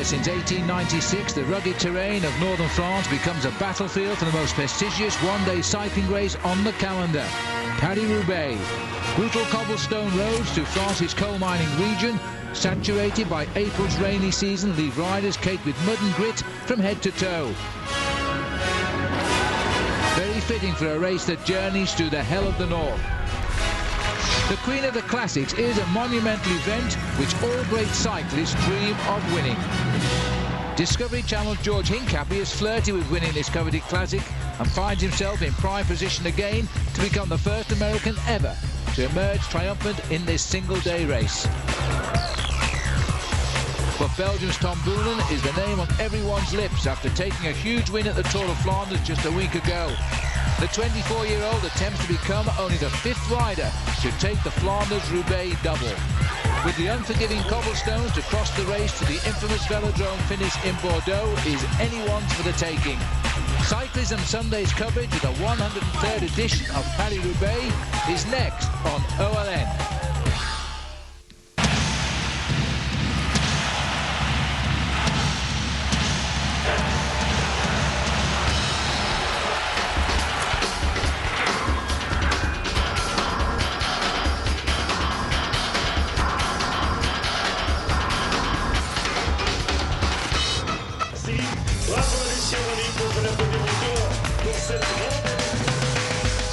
where since 1896 the rugged terrain of northern France becomes a battlefield for the most prestigious one-day cycling race on the calendar, Paris-Roubaix. Brutal cobblestone roads through France's coal mining region, saturated by April's rainy season, leave riders caked with mud and grit from head to toe. Very fitting for a race that journeys through the hell of the north. The Queen of the Classics is a monumental event which all great cyclists dream of winning. Discovery Channel's George Hincapie has flirted with winning this coveted classic and finds himself in prime position again to become the first American ever to emerge triumphant in this single-day race. But Belgium's Tom Boonen is the name on everyone's lips after taking a huge win at the Tour of Flanders just a week ago. The 24-year-old attempts to become only the 5th rider to take the Flanders-Roubaix double. With the unforgiving cobblestones to cross the race to the infamous velodrome finish in Bordeaux is anyone's for the taking. Cyclism Sunday's coverage of the 103rd edition of Paris-Roubaix is next on OLN.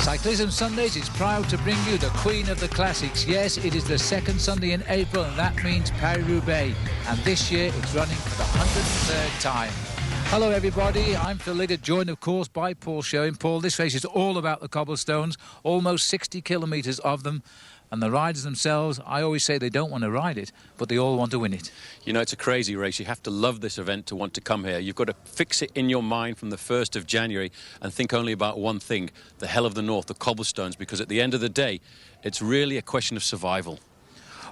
Cyclism Sundays is proud to bring you the Queen of the Classics. Yes, it is the second Sunday in April, and that means Paris-Roubaix. And this year it's running for the 103rd time. Hello everybody, I'm Phil Liggett, joined of course by Paul Sherwen. Paul, this race is all about the cobblestones, almost 60 kilometres of them. And the riders themselves, I always say they don't want to ride it, but they all want to win it. You know, it's a crazy race. You have to love this event to want to come here. You've got to fix it in your mind from the 1st of January and think only about one thing, the hell of the north, the cobblestones, because at the end of the day, it's really a question of survival.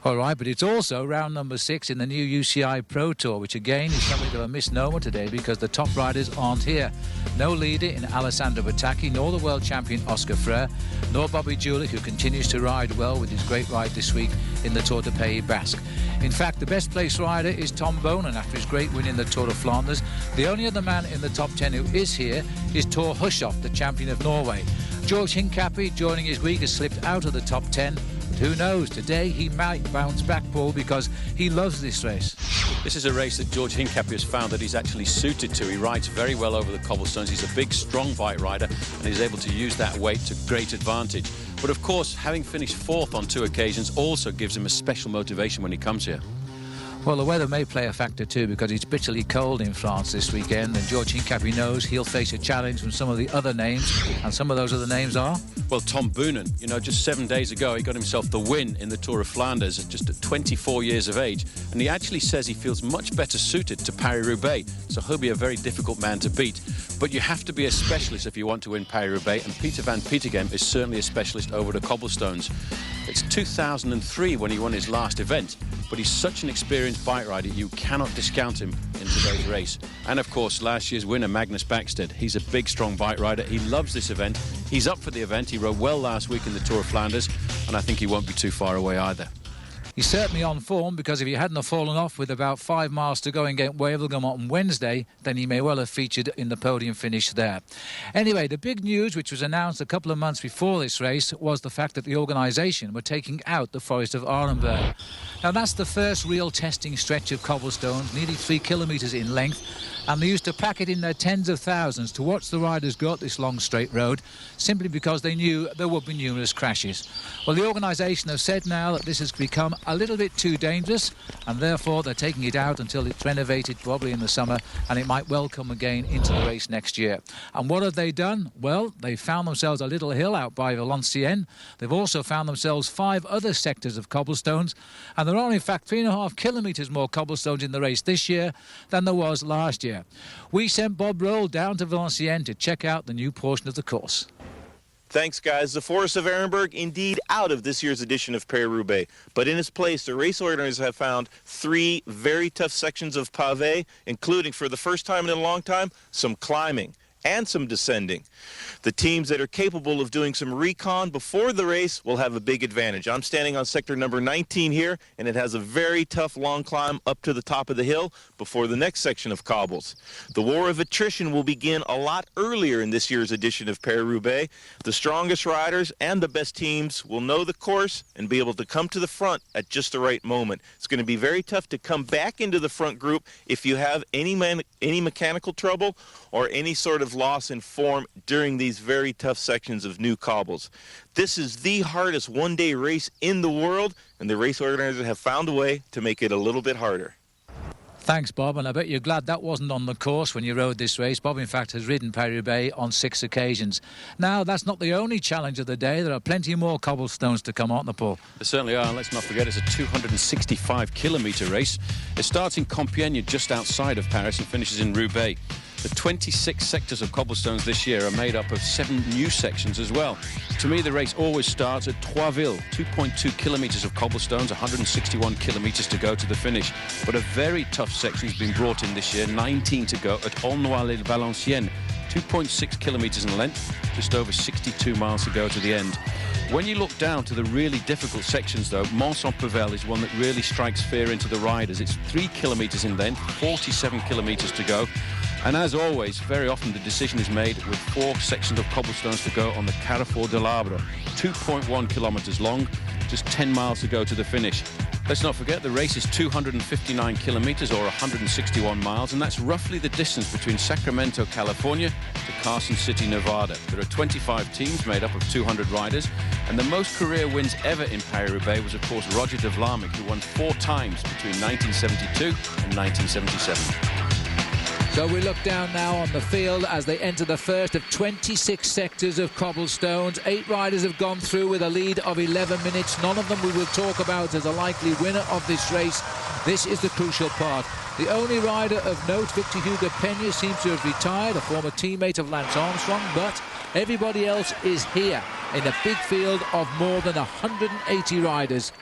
All right, but it's also round number 6 in the new UCI Pro Tour, which again is something of a misnomer today because the top riders aren't here. No leader in Alessandro Battacchi, nor the world champion Oscar Freire, nor Bobby Julich, who continues to ride well with his great ride this week in the Tour de Pays Basque. In fact, the best placed rider is Tom Boonen after his great win in the Tour of Flanders. The only other man in the top 10 who is here is Thor Hushovd, the champion of Norway. George Hincapie, joining his week, has slipped out of the top 10. Who knows? Today he might bounce back, Paul, because he loves this race. This is a race that George Hincapie has found that he's actually suited to. He rides very well over the cobblestones. He's a big, strong bike rider, and he's able to use that weight to great advantage. But of course, having finished 4th on 2 occasions also gives him a special motivation when he comes here. Well, the weather may play a factor too, because it's bitterly cold in France this weekend, and George Hincapie knows he'll face a challenge from some of the other names, and some of those other names are? Well, Tom Boonen, you know, just 7 days ago he got himself the win in the Tour of Flanders just at 24 years of age, and he actually says he feels much better suited to Paris-Roubaix, so he'll be a very difficult man to beat. But you have to be a specialist if you want to win Paris-Roubaix, and Peter van Petegem is certainly a specialist over the cobblestones. It's 2003 when he won his last event, but he's such an experienced bike rider, you cannot discount him in today's race. And of course, last year's winner, Magnus Backstedt, he's a big, strong bike rider. He loves this event. He's up for the event. He rode well last week in the Tour of Flanders, and I think he won't be too far away either. He's certainly on form, because if he hadn't have fallen off with about 5 miles to go and get Wevelgem on Wednesday, then he may well have featured in the podium finish there. Anyway, the big news, which was announced a couple of months before this race, was the fact that the organisation were taking out the Forest of Arenberg. Now, that's the first real testing stretch of cobblestones, nearly 3 kilometres in length, and they used to pack it in their tens of thousands to watch the riders go up this long straight road, simply because they knew there would be numerous crashes. Well, the organisation have said now that this has become a little bit too dangerous, and therefore they're taking it out until it's renovated, probably in the summer, and it might well come again into the race next year. And what have they done? Well, they found themselves a little hill out by Valenciennes. They've also found themselves 5 other sectors of cobblestones, and there are in fact 3.5 kilometres more cobblestones in the race this year than there was last year. We sent Bob Roll down to Valenciennes to check out the new portion of the course. Thanks, guys. The Forest of Arenberg indeed out of this year's edition of Paris-Roubaix. But in its place, the race organizers have found 3 very tough sections of pavé, including, for the first time in a long time, some climbing. and some descending. The teams that are capable of doing some recon before the race will have a big advantage. I'm standing on sector number 19 here, and it has a very tough long climb up to the top of the hill before the next section of cobbles. The war of attrition will begin a lot earlier in this year's edition of Paris-Roubaix. The strongest riders and the best teams will know the course and be able to come to the front at just the right moment. It's going to be very tough to come back into the front group if you have any mechanical trouble or any sort of loss in form during these very tough sections of new cobbles. This is the hardest one-day race in the world, and the race organizers have found a way to make it a little bit harder. Thanks, Bob, and I bet you're glad that wasn't on the course when you rode this race. Bob, in fact, has ridden Paris-Roubaix on 6 occasions. Now, that's not the only challenge of the day. There are plenty more cobblestones to come, aren't there, Paul? There certainly are. Let's not forget it's a 265-kilometre race. It starts in Compiègne, just outside of Paris, and finishes in Roubaix. The 26 sectors of cobblestones this year are made up of 7 new sections as well. To me, the race always starts at Troisville, 2.2 kilometres of cobblestones, 161 kilometres to go to the finish. But a very tough section has been brought in this year, 19 to go at Aulnoy-les-Valenciennes, 2.6 kilometres in length, just over 62 miles to go to the end. When you look down to the really difficult sections, though, Mont-Saint-Pével is one that really strikes fear into the riders. It's 3 kilometres in length, 47 kilometres to go. And as always, very often the decision is made with 4 sections of cobblestones to go on the Carrefour de l'Arbre, 2.1 kilometres long, just 10 miles to go to the finish. Let's not forget the race is 259 kilometres or 161 miles, and that's roughly the distance between Sacramento, California to Carson City, Nevada. There are 25 teams made up of 200 riders, and the most career wins ever in Paris-Roubaix was, of course, Roger de Vlaeminck, who won 4 times between 1972 and 1977. So we look down now on the field as they enter the first of 26 sectors of cobblestones. 8 riders have gone through with a lead of 11 minutes. None of them we will talk about as a likely winner of this race. This is the crucial part. The only rider of note, Victor Hugo Peña, seems to have retired, a former teammate of Lance Armstrong, but everybody else is here in a big field of more than 180 riders.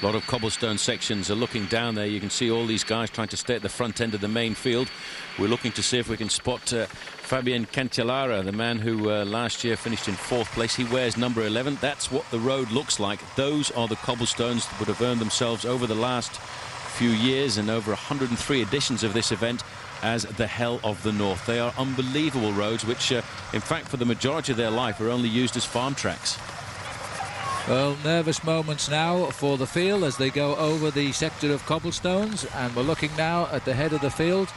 A lot of cobblestone sections are looking down there. You can see all these guys trying to stay at the front end of the main field. We're looking to see if we can spot Fabien Cancellara, the man who last year finished in 4th place. He wears number 11. That's what the road looks like. Those are the cobblestones that would have earned themselves over the last few years and over 103 editions of this event as the Hell of the North. They are unbelievable roads which, in fact, for the majority of their life are only used as farm tracks. Well, nervous moments now for the field as they go over the sector of cobblestones, and we're looking now at the head of the field.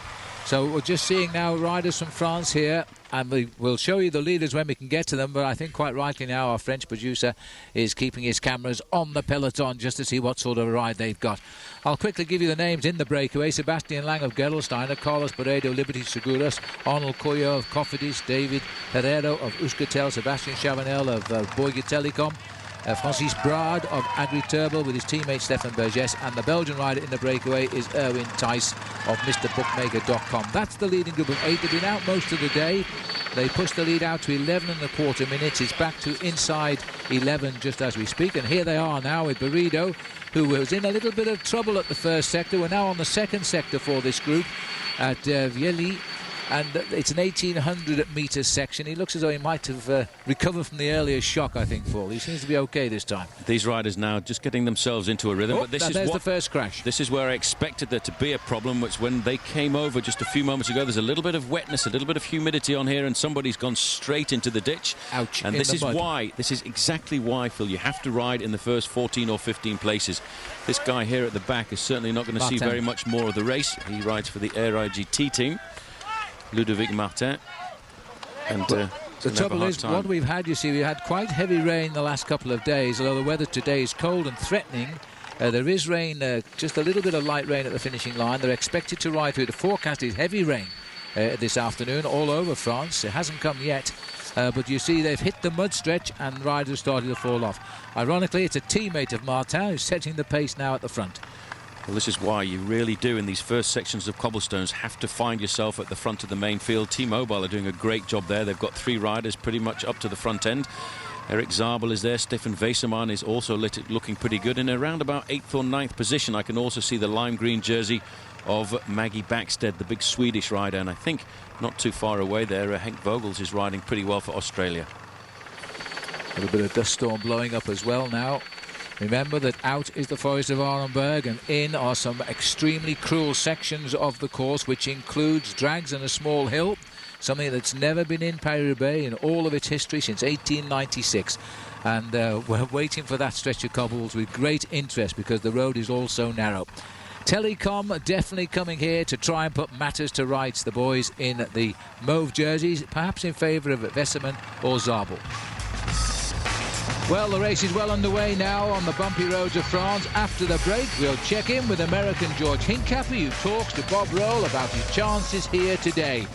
So we're just seeing now riders from France here, and we will show you the leaders when we can get to them, but I think quite rightly now our French producer is keeping his cameras on the peloton just to see what sort of ride they've got. I'll quickly give you the names in the breakaway. Sebastian Lang of Gerolsteiner, Carlos Peredo, Liberty Seguros, Arnold Coyo of Cofidis, David Herrero of Euskaltel, Sebastian Chavanel of Bouygues Telecom, Francis Brad of Agri Turbo with his teammate Stefan Bergès, and the Belgian rider in the breakaway is Erwin Thijs of MrBookmaker.com. That's the leading group of 8. They've been out most of the day. They pushed the lead out to 11.25 minutes. It's back to inside 11 just as we speak, and here they are now with Burrido, who was in a little bit of trouble at the first sector. We're now on the second sector for this group at Viely. And it's an 1,800 metre section. He looks as though he might have recovered from the earlier shock, I think, Paul. He seems to be okay this time. These riders now just getting themselves into a rhythm. Oh, but there's the first crash. This is where I expected there to be a problem, which when they came over just a few moments ago, there's a little bit of wetness, a little bit of humidity on here, and somebody's gone straight into the ditch. Ouch. And this is exactly why, Phil, you have to ride in the first 14 or 15 places. This guy here at the back is certainly not going to see very much more of the race. He rides for the RIGT team. Ludovic Martin. And the trouble is, what we've had, you see, we had quite heavy rain the last couple of days, although the weather today is cold and threatening. There is rain, just a little bit of light rain at the finishing line. They're expected to ride through. The forecast is heavy rain this afternoon all over France. It hasn't come yet, but you see they've hit the mud stretch and riders started to fall off. Ironically, it's a teammate of Martin who's setting the pace now at the front. Well, this is why you really do, in these first sections of cobblestones, have to find yourself at the front of the main field. T-Mobile are doing a great job there. They've got 3 riders pretty much up to the front end. Eric Zabel is there. Stefan Weissermann is also looking pretty good. In around about 8th or 9th position, I can also see the lime green jersey of Maggie Backstead, the big Swedish rider. And I think not too far away there, Henk Vogels is riding pretty well for Australia. A little bit of dust storm blowing up as well now. Remember that out is the Forest of Arenberg, and in are some extremely cruel sections of the course, which includes drags and a small hill, something that's never been in Paris-Roubaix in all of its history since 1896. And we're waiting for that stretch of cobbles with great interest because the road is all so narrow. Telecom definitely coming here to try and put matters to rights. The boys in the mauve jerseys, perhaps in favour of Vesseman or Zabel. Well, the race is well underway now on the bumpy roads of France. After the break, we'll check in with American George Hincapie, who talks to Bob Roll about his chances here today.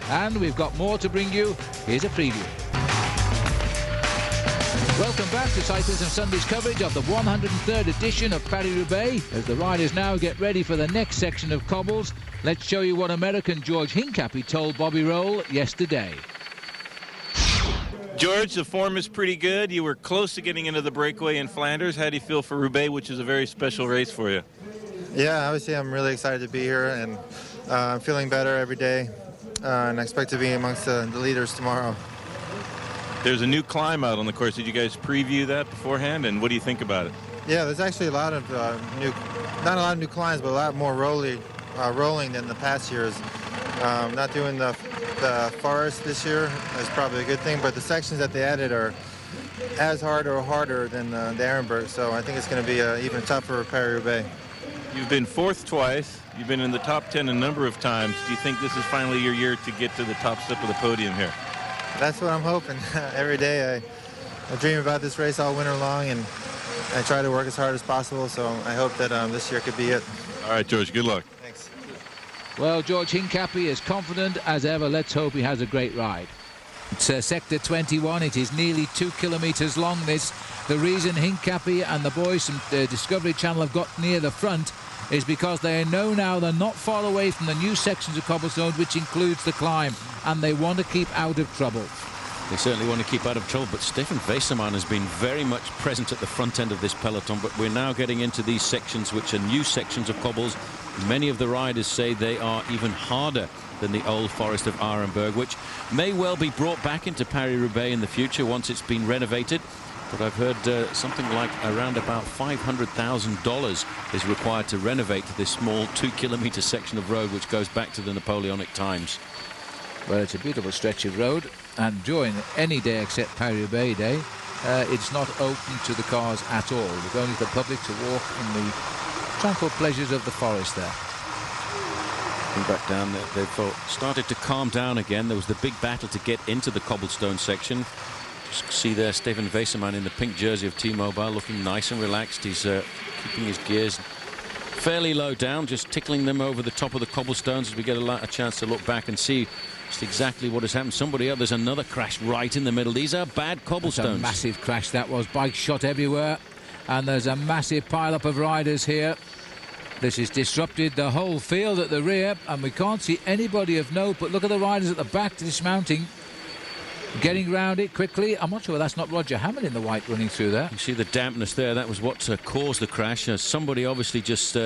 And we've got more to bring you. Here's a preview. Welcome back to Cyclism Sunday's coverage of the 103rd edition of Paris-Roubaix. As the riders now get ready for the next section of cobbles, let's show you what American George Hincapie told Bobby Roll yesterday. George, the form is pretty good. You were close to getting into the breakaway in Flanders. How do you feel for Roubaix, which is a very special race for you? Yeah, obviously I'm really excited to be here, and I'm feeling better every day, and I expect to be amongst the leaders tomorrow. There's a new climb out on the course. Did you guys preview that beforehand, and what do you think about it? Yeah, there's actually a lot of not a lot of new climbs, but a lot more rolling than the past years. Not doing the forest this year is probably a good thing, but the sections that they added are as hard or harder than the Arenberg, so I think it's going to be even tougher Paris-Roubaix. You've been fourth twice. You've been in the top 10 a number of times. Do you think this is finally your year to get to the top step of the podium here? That's what I'm hoping. Every day I dream about this race all winter long, and I try to work as hard as possible, so I hope that this year could be it. All right, George, good luck. Thanks. Well, George Hincapie is confident as ever. Let's hope he has a great ride. It's Sector 21. It is nearly 2 kilometres long, this. The reason Hincapie and the boys from the Discovery Channel have got near the front is because they know now they're not far away from the new sections of cobblestone, which includes the climb, and they want to keep out of trouble. They certainly want to keep out of trouble, but Stefan Weissermann has been very much present at the front end of this peloton, but we're now getting into these sections which are new sections of cobbles. Many of the riders say they are even harder than the old Forest of Arenberg, which may well be brought back into Paris-Roubaix in the future once it's been renovated. But I've heard something like around about $500,000 is required to renovate this small 2-kilometre section of road which goes back to the Napoleonic times. Well, it's a beautiful stretch of road, and during any day except Paris-Roubaix Day, it's not open to the cars at all. It's only the public to walk in the tranquil pleasures of the forest there. Back down, they've started to calm down again. There was the big battle to get into the cobblestone section. Just see there Stefan Weissermann in the pink jersey of T-Mobile, looking nice and relaxed. He's keeping his gears fairly low down, just tickling them over the top of the cobblestones as we get a chance to look back and see just exactly what has happened. There's another crash right in the middle. These are bad cobblestones. It's a massive crash that was. Bikes shot everywhere, and there's a massive pile-up of riders here. This has disrupted the whole field at the rear, and we can't see anybody of note, but look at the riders at the back dismounting, getting round it quickly. I'm not sure that's not Roger Hammond in the white running through there. You see the dampness there. That was what caused the crash. Somebody obviously just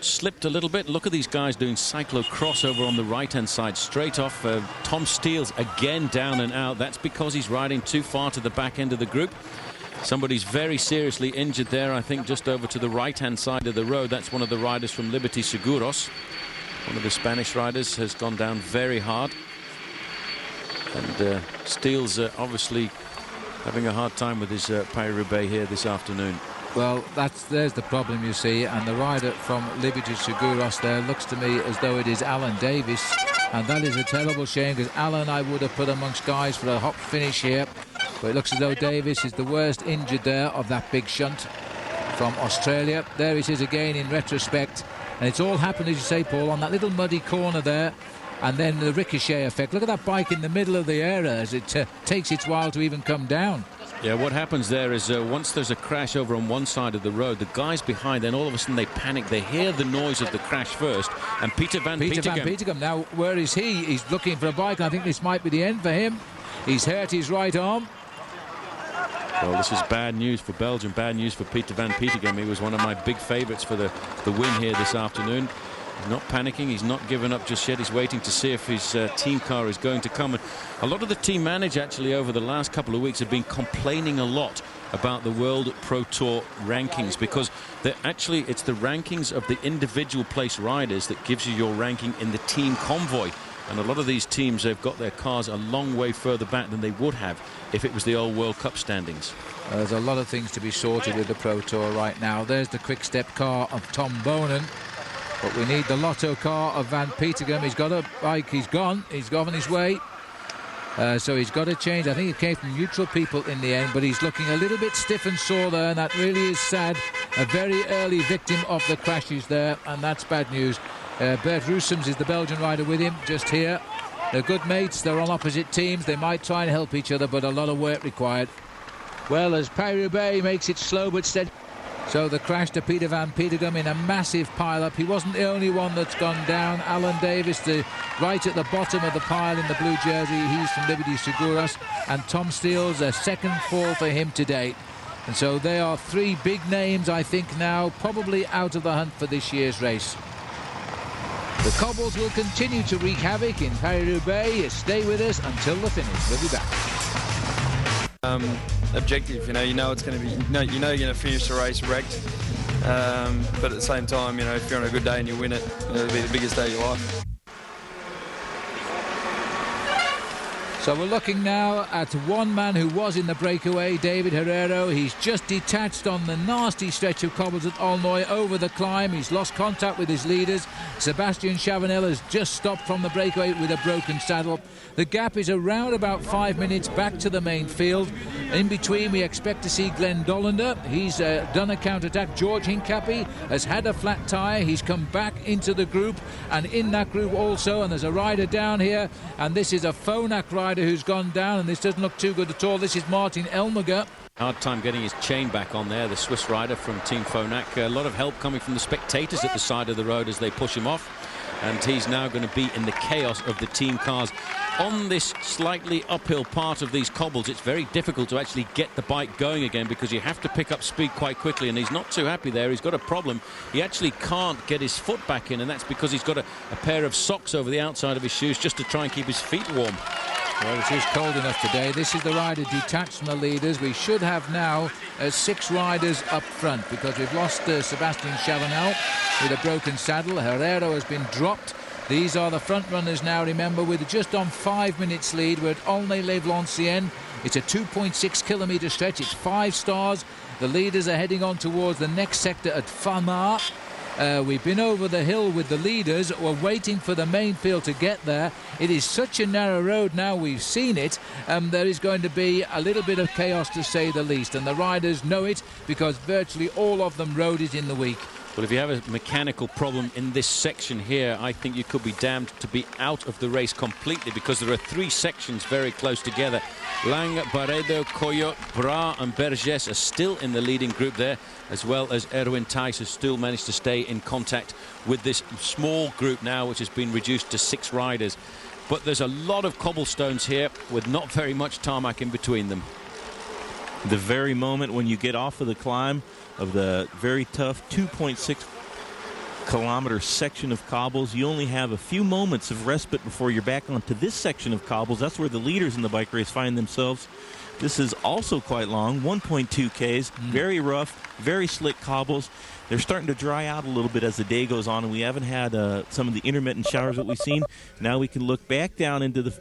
slipped a little bit. Look at these guys doing cyclo-cross over on the right-hand side. Straight off, Tom Steele's again down and out. That's because he's riding too far to the back end of the group. Somebody's very seriously injured there, I think, just over to the right-hand side of the road. That's one of the riders from Liberty Seguros. One of the Spanish riders has gone down very hard. And Steele's obviously having a hard time with his Paris-Roubaix here this afternoon. Well, there's the problem, you see, and the rider from Liberty Seguros there looks to me as though it is Alan Davis, and that is a terrible shame, because Alan I would have put amongst guys for a hot finish here, but it looks as though Davis is the worst injured there of that big shunt from Australia. There it is again in retrospect, and it's all happened, as you say, Paul, on that little muddy corner there, and then the ricochet effect. Look at that bike in the middle of the air as it takes its while to even come down. Yeah, what happens there is once there's a crash over on one side of the road, the guys behind, then all of a sudden they panic. They hear the noise of the crash first. And Peter Van Petegem. Now, where is he? He's looking for a bike. I think this might be the end for him. He's hurt his right arm. Well, this is bad news for Belgium, bad news for Peter Van Petegem. He was one of my big favourites for the win here this afternoon. He's not panicking. He's not given up just yet. He's waiting to see if his team car is going to come. And a lot of the team managers actually over the last couple of weeks have been complaining a lot about the World Pro Tour rankings, because it's the rankings of the individual place riders that gives you your ranking in the team convoy. And a lot of these teams have got their cars a long way further back than they would have if it was the old World Cup standings. There's a lot of things to be sorted with the Pro Tour right now. There's the quick step car of Tom Bonen, but we need the Lotto car of Van Petegem. He's got a bike. He's gone on his way. So he's got to change. I think it came from neutral people in the end, but he's looking a little bit stiff and sore there, and that really is sad. A very early victim of the crashes there, and that's bad news. Bert Roesems is the Belgian rider with him just here. They're good mates. They're on opposite teams. They might try and help each other, but a lot of work required. Well, as Paris-Roubaix makes it slow but steady. So the crash to Peter Van Petegem in a massive pile-up. He wasn't the only one that's gone down. Alan Davis, right at the bottom of the pile in the blue jersey. He's from Liberty Seguros. And Tom Steele's a second fall for him to date. And so they are three big names, I think, now probably out of the hunt for this year's race. The cobbles will continue to wreak havoc in Paris-Roubaix. Stay with us until the finish. We'll be back. Objective, you know it's going to be, you're going to finish the race wrecked, but at the same time, if you're on a good day and you win it, it'll be the biggest day of your life. So we're looking now at one man who was in the breakaway, David Herrero. He's just detached on the nasty stretch of cobbles at Aulnoy over the climb. He's lost contact with his leaders. Sebastian Chavanel has just stopped from the breakaway with a broken saddle. The gap is around about 5 minutes back to the main field. In between, we expect to see Glenn Dollander. He's done a counter-attack. George Hincapie has had a flat tyre. He's come back into the group, and in that group also, and there's a rider down here, and this is a Phonak rider who's gone down, and this doesn't look too good at all. This is Martin Elmager. Hard time getting his chain back on there, the Swiss rider from Team Phonak. A lot of help coming from the spectators at the side of the road as they push him off. And he's now going to be in the chaos of the team cars. On this slightly uphill part of these cobbles, it's very difficult to actually get the bike going again, because you have to pick up speed quite quickly, and he's not too happy there. He's got a problem. He actually can't get his foot back in, and that's because he's got a pair of socks over the outside of his shoes just to try and keep his feet warm. Well, it is cold enough today. This is the rider detached from the leaders. We should have now 6 riders up front, because we've lost Sebastian Chavanel with a broken saddle. Herrero has been dropped. These are the front runners now, remember, with just on 5 minutes lead. We're at Aulnay-les-Valenciennes. It's a 2.6 kilometre stretch. It's 5 stars. The leaders are heading on towards the next sector at Famar. We've been over the hill with the leaders. We're waiting for the main field to get there. It is such a narrow road now, we've seen it. There is going to be a little bit of chaos, to say the least, and the riders know it, because virtually all of them rode it in the week. Well, if you have a mechanical problem in this section here, I think you could be damned to be out of the race completely, because there are 3 sections very close together. Lang, Barredo, Coyot, Bra and Berges are still in the leading group there, as well as Erwin Thijs has still managed to stay in contact with this small group now, which has been reduced to 6 riders. But there's a lot of cobblestones here with not very much tarmac in between them. The very moment when you get off of the climb of the very tough 2.6 kilometer section of cobbles, you only have a few moments of respite before you're back onto this section of cobbles. That's where the leaders in the bike race find themselves. This is also quite long, 1.2 Ks, very rough, very slick cobbles. They're starting to dry out a little bit as the day goes on, and we haven't had some of the intermittent showers that we've seen. Now we can look back down into the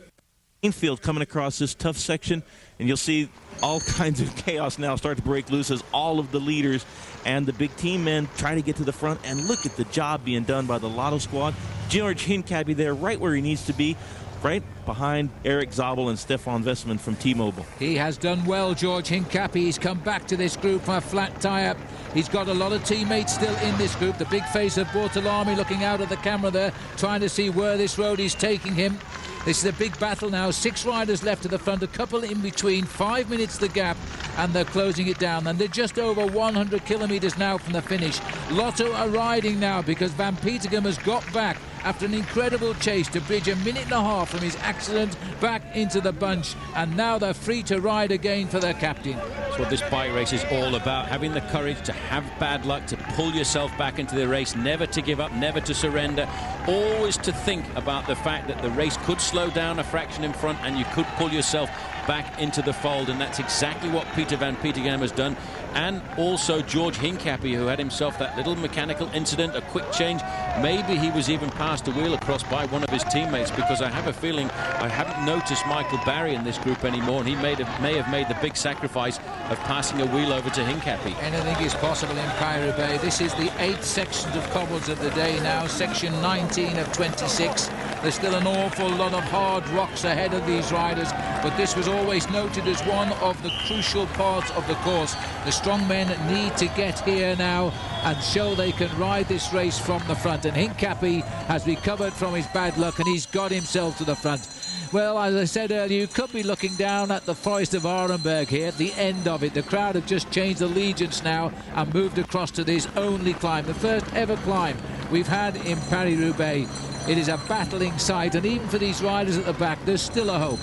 infield coming across this tough section, and you'll see all kinds of chaos now start to break loose as all of the leaders and the big team men try to get to the front. And look at the job being done by the Lotto squad. George Hincapie there right where he needs to be, right behind Eric Zabel and Stefan Westman from T-Mobile. He has done well, George Hincapie. He's come back to this group from a flat tyre. He's got a lot of teammates still in this group. The big face of Bortolami looking out at the camera there, trying to see where this road is taking him. This is a big battle now. 6 riders left at the front, a couple in between, 5 minutes the gap, and they're closing it down. And they're just over 100 kilometres now from the finish. Lotto are riding now because Van Petegem has got back after an incredible chase to bridge a minute and a half from his accident back into the bunch, and now they're free to ride again for their captain. That's what this bike race is all about, having the courage to have bad luck, to pull yourself back into the race, never to give up, never to surrender, always to think about the fact that the race could slow down a fraction in front and you could pull yourself back into the fold, and that's exactly what Peter van Petegem has done. And also George Hincapie, who had himself that little mechanical incident, a quick change. Maybe he was even passed a wheel across by one of his teammates, because I have a feeling I haven't noticed Michael Barry in this group anymore, and he may have made the big sacrifice of passing a wheel over to Hincapie. Anything is possible in Paris-Roubaix. This is the 8th sections of cobbles of the day now, section 19 of 26. There's still an awful lot of hard rocks ahead of these riders, but this was always noted as one of the crucial parts of the course. The strong men need to get here now and show they can ride this race from the front, and Hincapie has recovered from his bad luck and he's got himself to the front. Well, as I said earlier, you could be looking down at the Forest of Arenberg here at the end of it. The crowd have just changed allegiance now and moved across to this only climb, the first ever climb we've had in Paris-Roubaix. It is a battling sight, and even for these riders at the back, there's still a hope.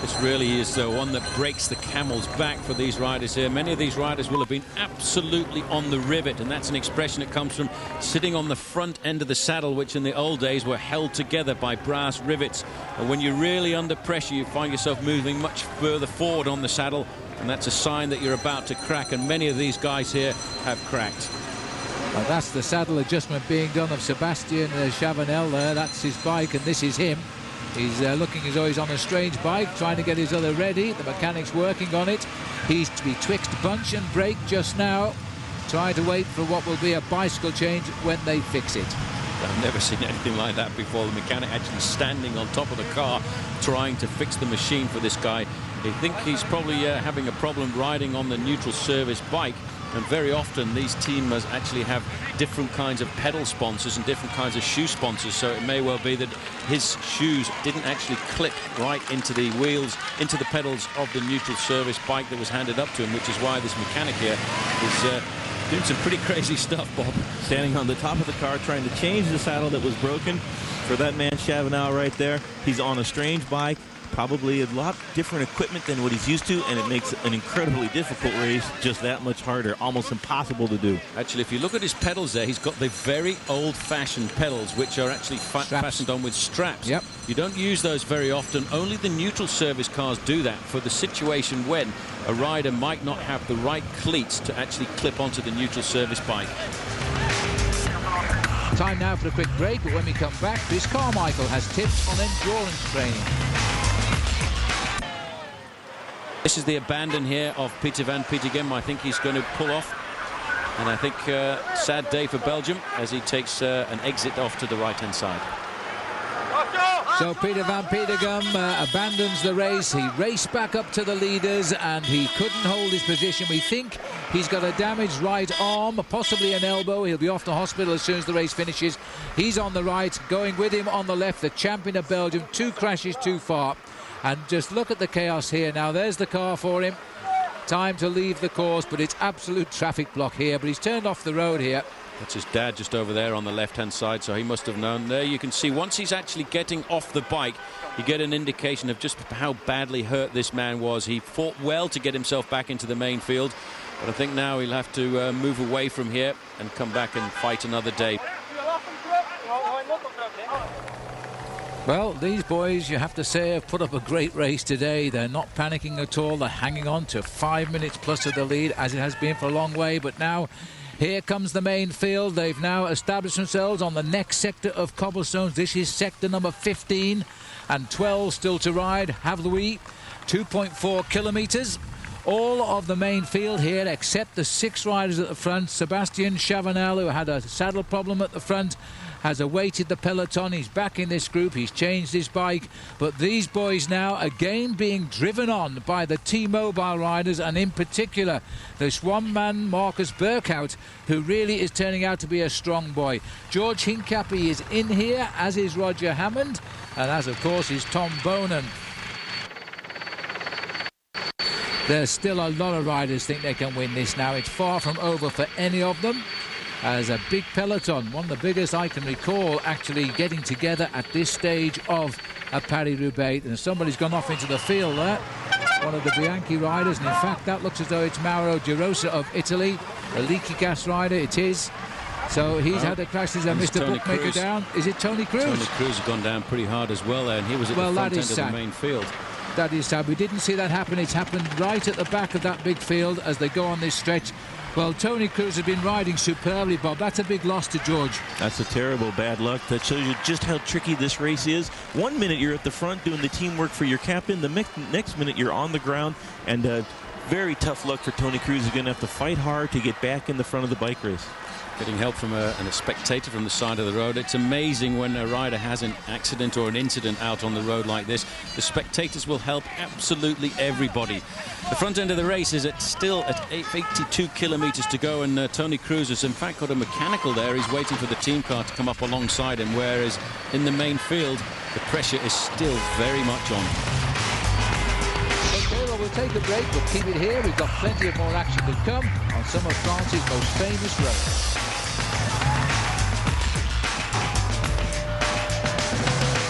This really is the one that breaks the camel's back for these riders here. Many of these riders will have been absolutely on the rivet, and that's an expression that comes from sitting on the front end of the saddle, which in the old days were held together by brass rivets. And when you're really under pressure, you find yourself moving much further forward on the saddle, and that's a sign that you're about to crack, and many of these guys here have cracked. Well, that's the saddle adjustment being done of Sebastian Chavanel there. That's his bike, and this is him. He's looking as though he's on a strange bike, trying to get his other ready. The mechanic's working on it. He's betwixt bunch and brake just now, trying to wait for what will be a bicycle change when they fix it. I've never seen anything like that before. The mechanic actually standing on top of the car trying to fix the machine for this guy. I think he's probably having a problem riding on the neutral service bike, and very often these teams actually have different kinds of pedal sponsors and different kinds of shoe sponsors, so it may well be that his shoes didn't actually clip right into the wheels, into the pedals of the neutral service bike that was handed up to him, which is why this mechanic here is doing some pretty crazy stuff, Bob. Standing on the top of the car trying to change the saddle that was broken for that man Chavanel right there. He's on a strange bike, probably a lot different equipment than what he's used to, and it makes an incredibly difficult race just that much harder, almost impossible to do. Actually, if you look at his pedals there, he's got the very old-fashioned pedals, which are actually fastened on with straps. Yep. You don't use those very often. Only the neutral service cars do that for the situation when a rider might not have the right cleats to actually clip onto the neutral service bike. Time now for a quick break, but when we come back, Chris Carmichael has tips on endurance training. This is the abandon here of Peter van Petegem. I think he's going to pull off, and I think sad day for Belgium as he takes an exit off to the right-hand side. So Peter van Petegem abandons the race. He raced back up to the leaders and he couldn't hold his position. We think he's got a damaged right arm, possibly an elbow. He'll be off to hospital as soon as the race finishes. He's on the right, going with him on the left, the champion of Belgium. 2 crashes too far. And just look at the chaos here. Now there's the car for him. Time to leave the course, but it's absolute traffic block here. But he's turned off the road here. That's his dad just over there on the left-hand side, so he must have known. There you can see once he's actually getting off the bike, you get an indication of just how badly hurt this man was. He fought well to get himself back into the main field, but I think now he'll have to move away from here and come back and fight another day. Well, these boys, you have to say, have put up a great race today. They're not panicking at all. They're hanging on to 5 minutes plus of the lead, as it has been for a long way. But now, here comes the main field. They've now established themselves on the next sector of cobblestones. This is sector number 15, and 12 still to ride. Havluy, 2.4 kilometres. All of the main field here, except the 6 riders at the front. Sebastian Chavanel, who had a saddle problem at the front, has awaited the peloton. He's back in this group. He's changed his bike. But these boys now again being driven on by the T-Mobile riders, and in particular this one man, Marcus Burkhout, who really is turning out to be a strong boy. George Hincapie is in here, as is Roger Hammond, and as of course is Tom Bonan. There's still a lot of riders think they can win this now. It's far from over for any of them. as a big peloton, one of the biggest I can recall, actually getting together at this stage of a Paris-Roubaix. And somebody's gone off into the field there, one of the Bianchi riders, and in fact that looks as though it's Mauro Girosa of Italy, a leaky gas rider. It is. So he's had a crash. There's a Mr. Tony Bookmaker Cruz. down. Is it Tony Cruz? Tony Cruz has gone down pretty hard as well there, and he was at the front end of the main field. That is sad. We didn't see that happen. It's happened right at the back of that big field as they go on this stretch. Well, Tony Cruz has been riding superbly, Bob. That's a big loss to George. That's a terrible bad luck. That shows you just how tricky this race is. 1 minute you're at the front doing the teamwork for your captain. The next minute you're on the ground. And very tough luck for Tony Cruz. He's going to have to fight hard to get back in the front of the bike race. Getting help from a spectator from the side of the road. It's amazing when a rider has an accident or an incident out on the road like this. The spectators will help absolutely everybody. The front end of the race is still at 82 kilometers to go, and Tony Cruz has in fact got a mechanical there. He's waiting for the team car to come up alongside him, whereas in the main field the pressure is still very much on. Okay, well, we'll take a break. We'll keep it here. We've got plenty of more action to come on some of France's most famous roads.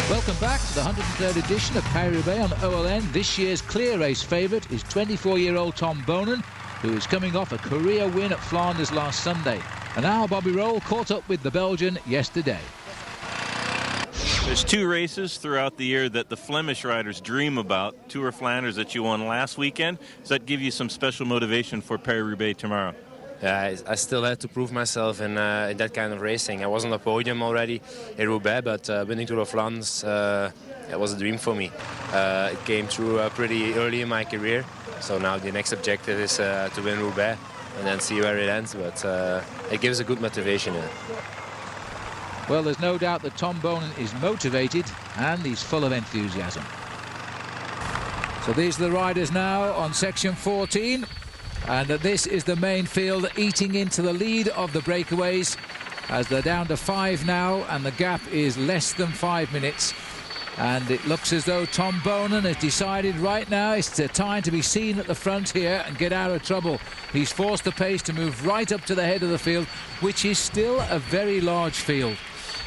Welcome back to the 103rd edition of Paris-Roubaix on OLN. This year's clear race favourite is 24-year-old Tom Bonen, who is coming off a career win at Flanders last Sunday. And now Bobby Roll caught up with the Belgian yesterday. There's two races throughout the year that the Flemish riders dream about. Tour of Flanders that you won last weekend. Does that give you some special motivation for Paris-Roubaix tomorrow? Yeah, I still had to prove myself in that kind of racing. I was on the podium already in Roubaix, but winning Tour of Flanders, it was a dream for me. It came through pretty early in my career, so now the next objective is to win Roubaix and then see where it ends, but it gives a good motivation. Well, there's no doubt that Tom Bonen is motivated and he's full of enthusiasm. So these are the riders now on section 14. And this is the main field eating into the lead of the breakaways as they're down to 5 now, and the gap is less than 5 minutes. And it looks as though Tom Bonen has decided right now it's the time to be seen at the front here and get out of trouble. He's forced the pace to move right up to the head of the field, which is still a very large field.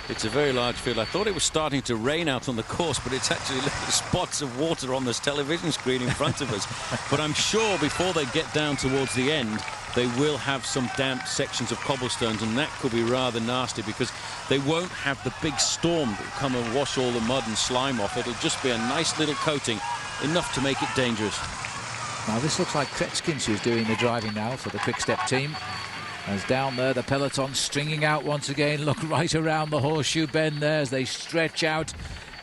It's a very large field. I thought it was starting to rain out on the course, but it's actually little spots of water on this television screen in front of us. But I'm sure before they get down towards the end, they will have some damp sections of cobblestones, and that could be rather nasty because they won't have the big storm that will come and wash all the mud and slime off. It'll just be a nice little coating, enough to make it dangerous. Now this looks like Kretskins who's doing the driving now for the Quick Step team. As down there, the peloton stringing out once again. Look right around the horseshoe bend there as they stretch out.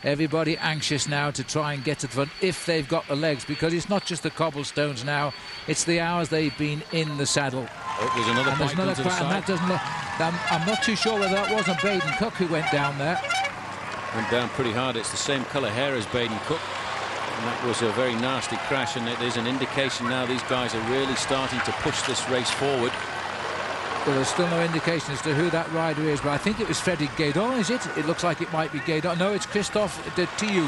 Everybody anxious now to try and get to the front if they've got the legs, because it's not just the cobblestones now, it's the hours they've been in the saddle. Oh, there's another bike to the side. That doesn't look, I'm not too sure whether that wasn't Baden Cook who went down there. Went down pretty hard. It's the same colour hair as Baden Cook. And that was a very nasty crash, and it is an indication now these guys are really starting to push this race forward. Well, there's still no indication as to who that rider is, but I think it was Frederic Guédon, is it? It looks like it might be Guédon. No, it's Christophe de Thiou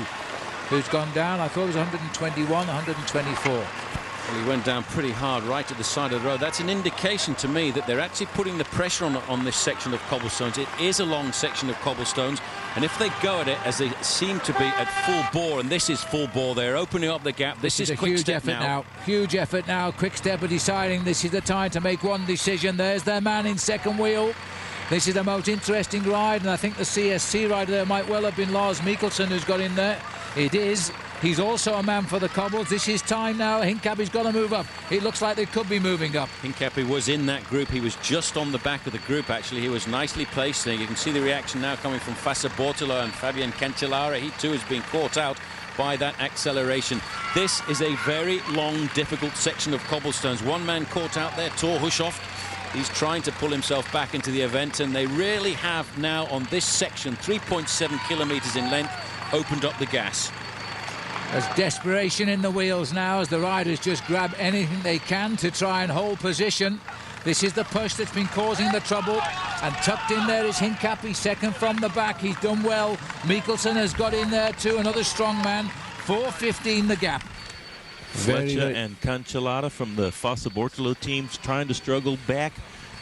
who's gone down. I thought it was 121, 124. Well, he went down pretty hard right at the side of the road. That's an indication to me that they're actually putting the pressure on this section of cobblestones. It is a long section of cobblestones, and if they go at it as they seem to be at full bore, and this is full bore, they're opening up the gap. This is a huge effort now. Huge effort now. Quick Step are deciding this is the time to make one decision. There's their man in second wheel. This is the most interesting ride, and I think the CSC rider there might well have been Lars Mikkelsen who's got in there. It is. He's also a man for the cobbles. This is time now. Hincapie's got to move up. It looks like they could be moving up. Hincapie was in that group. He was just on the back of the group, actually. He was nicely placed there. You can see the reaction now coming from Fassa Bortolo and Fabian Cancellara. He too has been caught out by that acceleration. This is a very long, difficult section of cobblestones. One man caught out there, Thor Hushoff. He's trying to pull himself back into the event, and they really have now on this section, 3.7 kilometers in length, opened up the gas. There's desperation in the wheels now as the riders just grab anything they can to try and hold position. This is the push that's been causing the trouble, and tucked in there is Hincapie, second from the back. He's done well. Mikkelsen has got in there too, another strong man. 4:15 the gap. Fletcher and Cancellara from the Fassa Bortolo teams trying to struggle back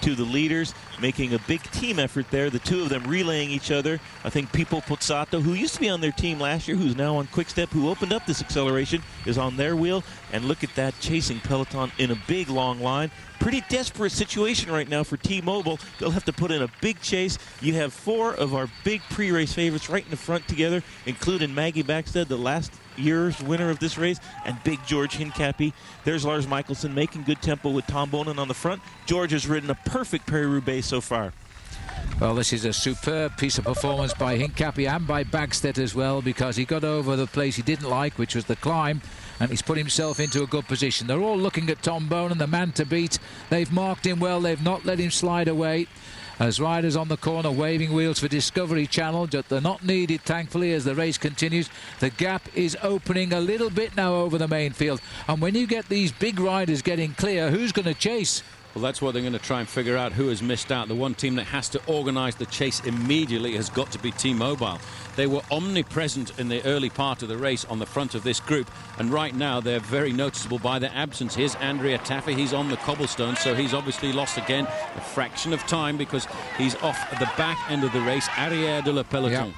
to the leaders, making a big team effort there. The two of them relaying each other. I think Pipo Pozzato, who used to be on their team last year, who's now on Quick Step, who opened up this acceleration, is on their wheel. And look at that, chasing peloton in a big long line. Pretty desperate situation right now for T-Mobile. They'll have to put in a big chase. You have four of our big pre-race favorites right in the front together, including Maggie Backstead, the last year's winner of this race, and big George Hincapie. There's Lars Michelsen making good tempo with Tom Bonen on the front. George has ridden a perfect Paris-Roubaix so far. Well, this is a superb piece of performance by Hincapie and by Backstedt as well, because he got over the place he didn't like, which was the climb, and he's put himself into a good position. They're all looking at Tom Bonen, the man to beat. They've marked him well. They've not let him slide away. As riders on the corner waving wheels for Discovery Channel, but they're not needed, thankfully, as the race continues. The gap is opening a little bit now over the main field. And when you get these big riders getting clear, who's going to chase? Well, that's what they're going to try and figure out, who has missed out. The one team that has to organise the chase immediately has got to be T-Mobile. They were omnipresent in the early part of the race on the front of this group, and right now they're very noticeable by their absence. Here's Andrea Taffy. He's on the cobblestone, so he's obviously lost again a fraction of time because he's off at the back end of the race, arrière de la peloton. Yep.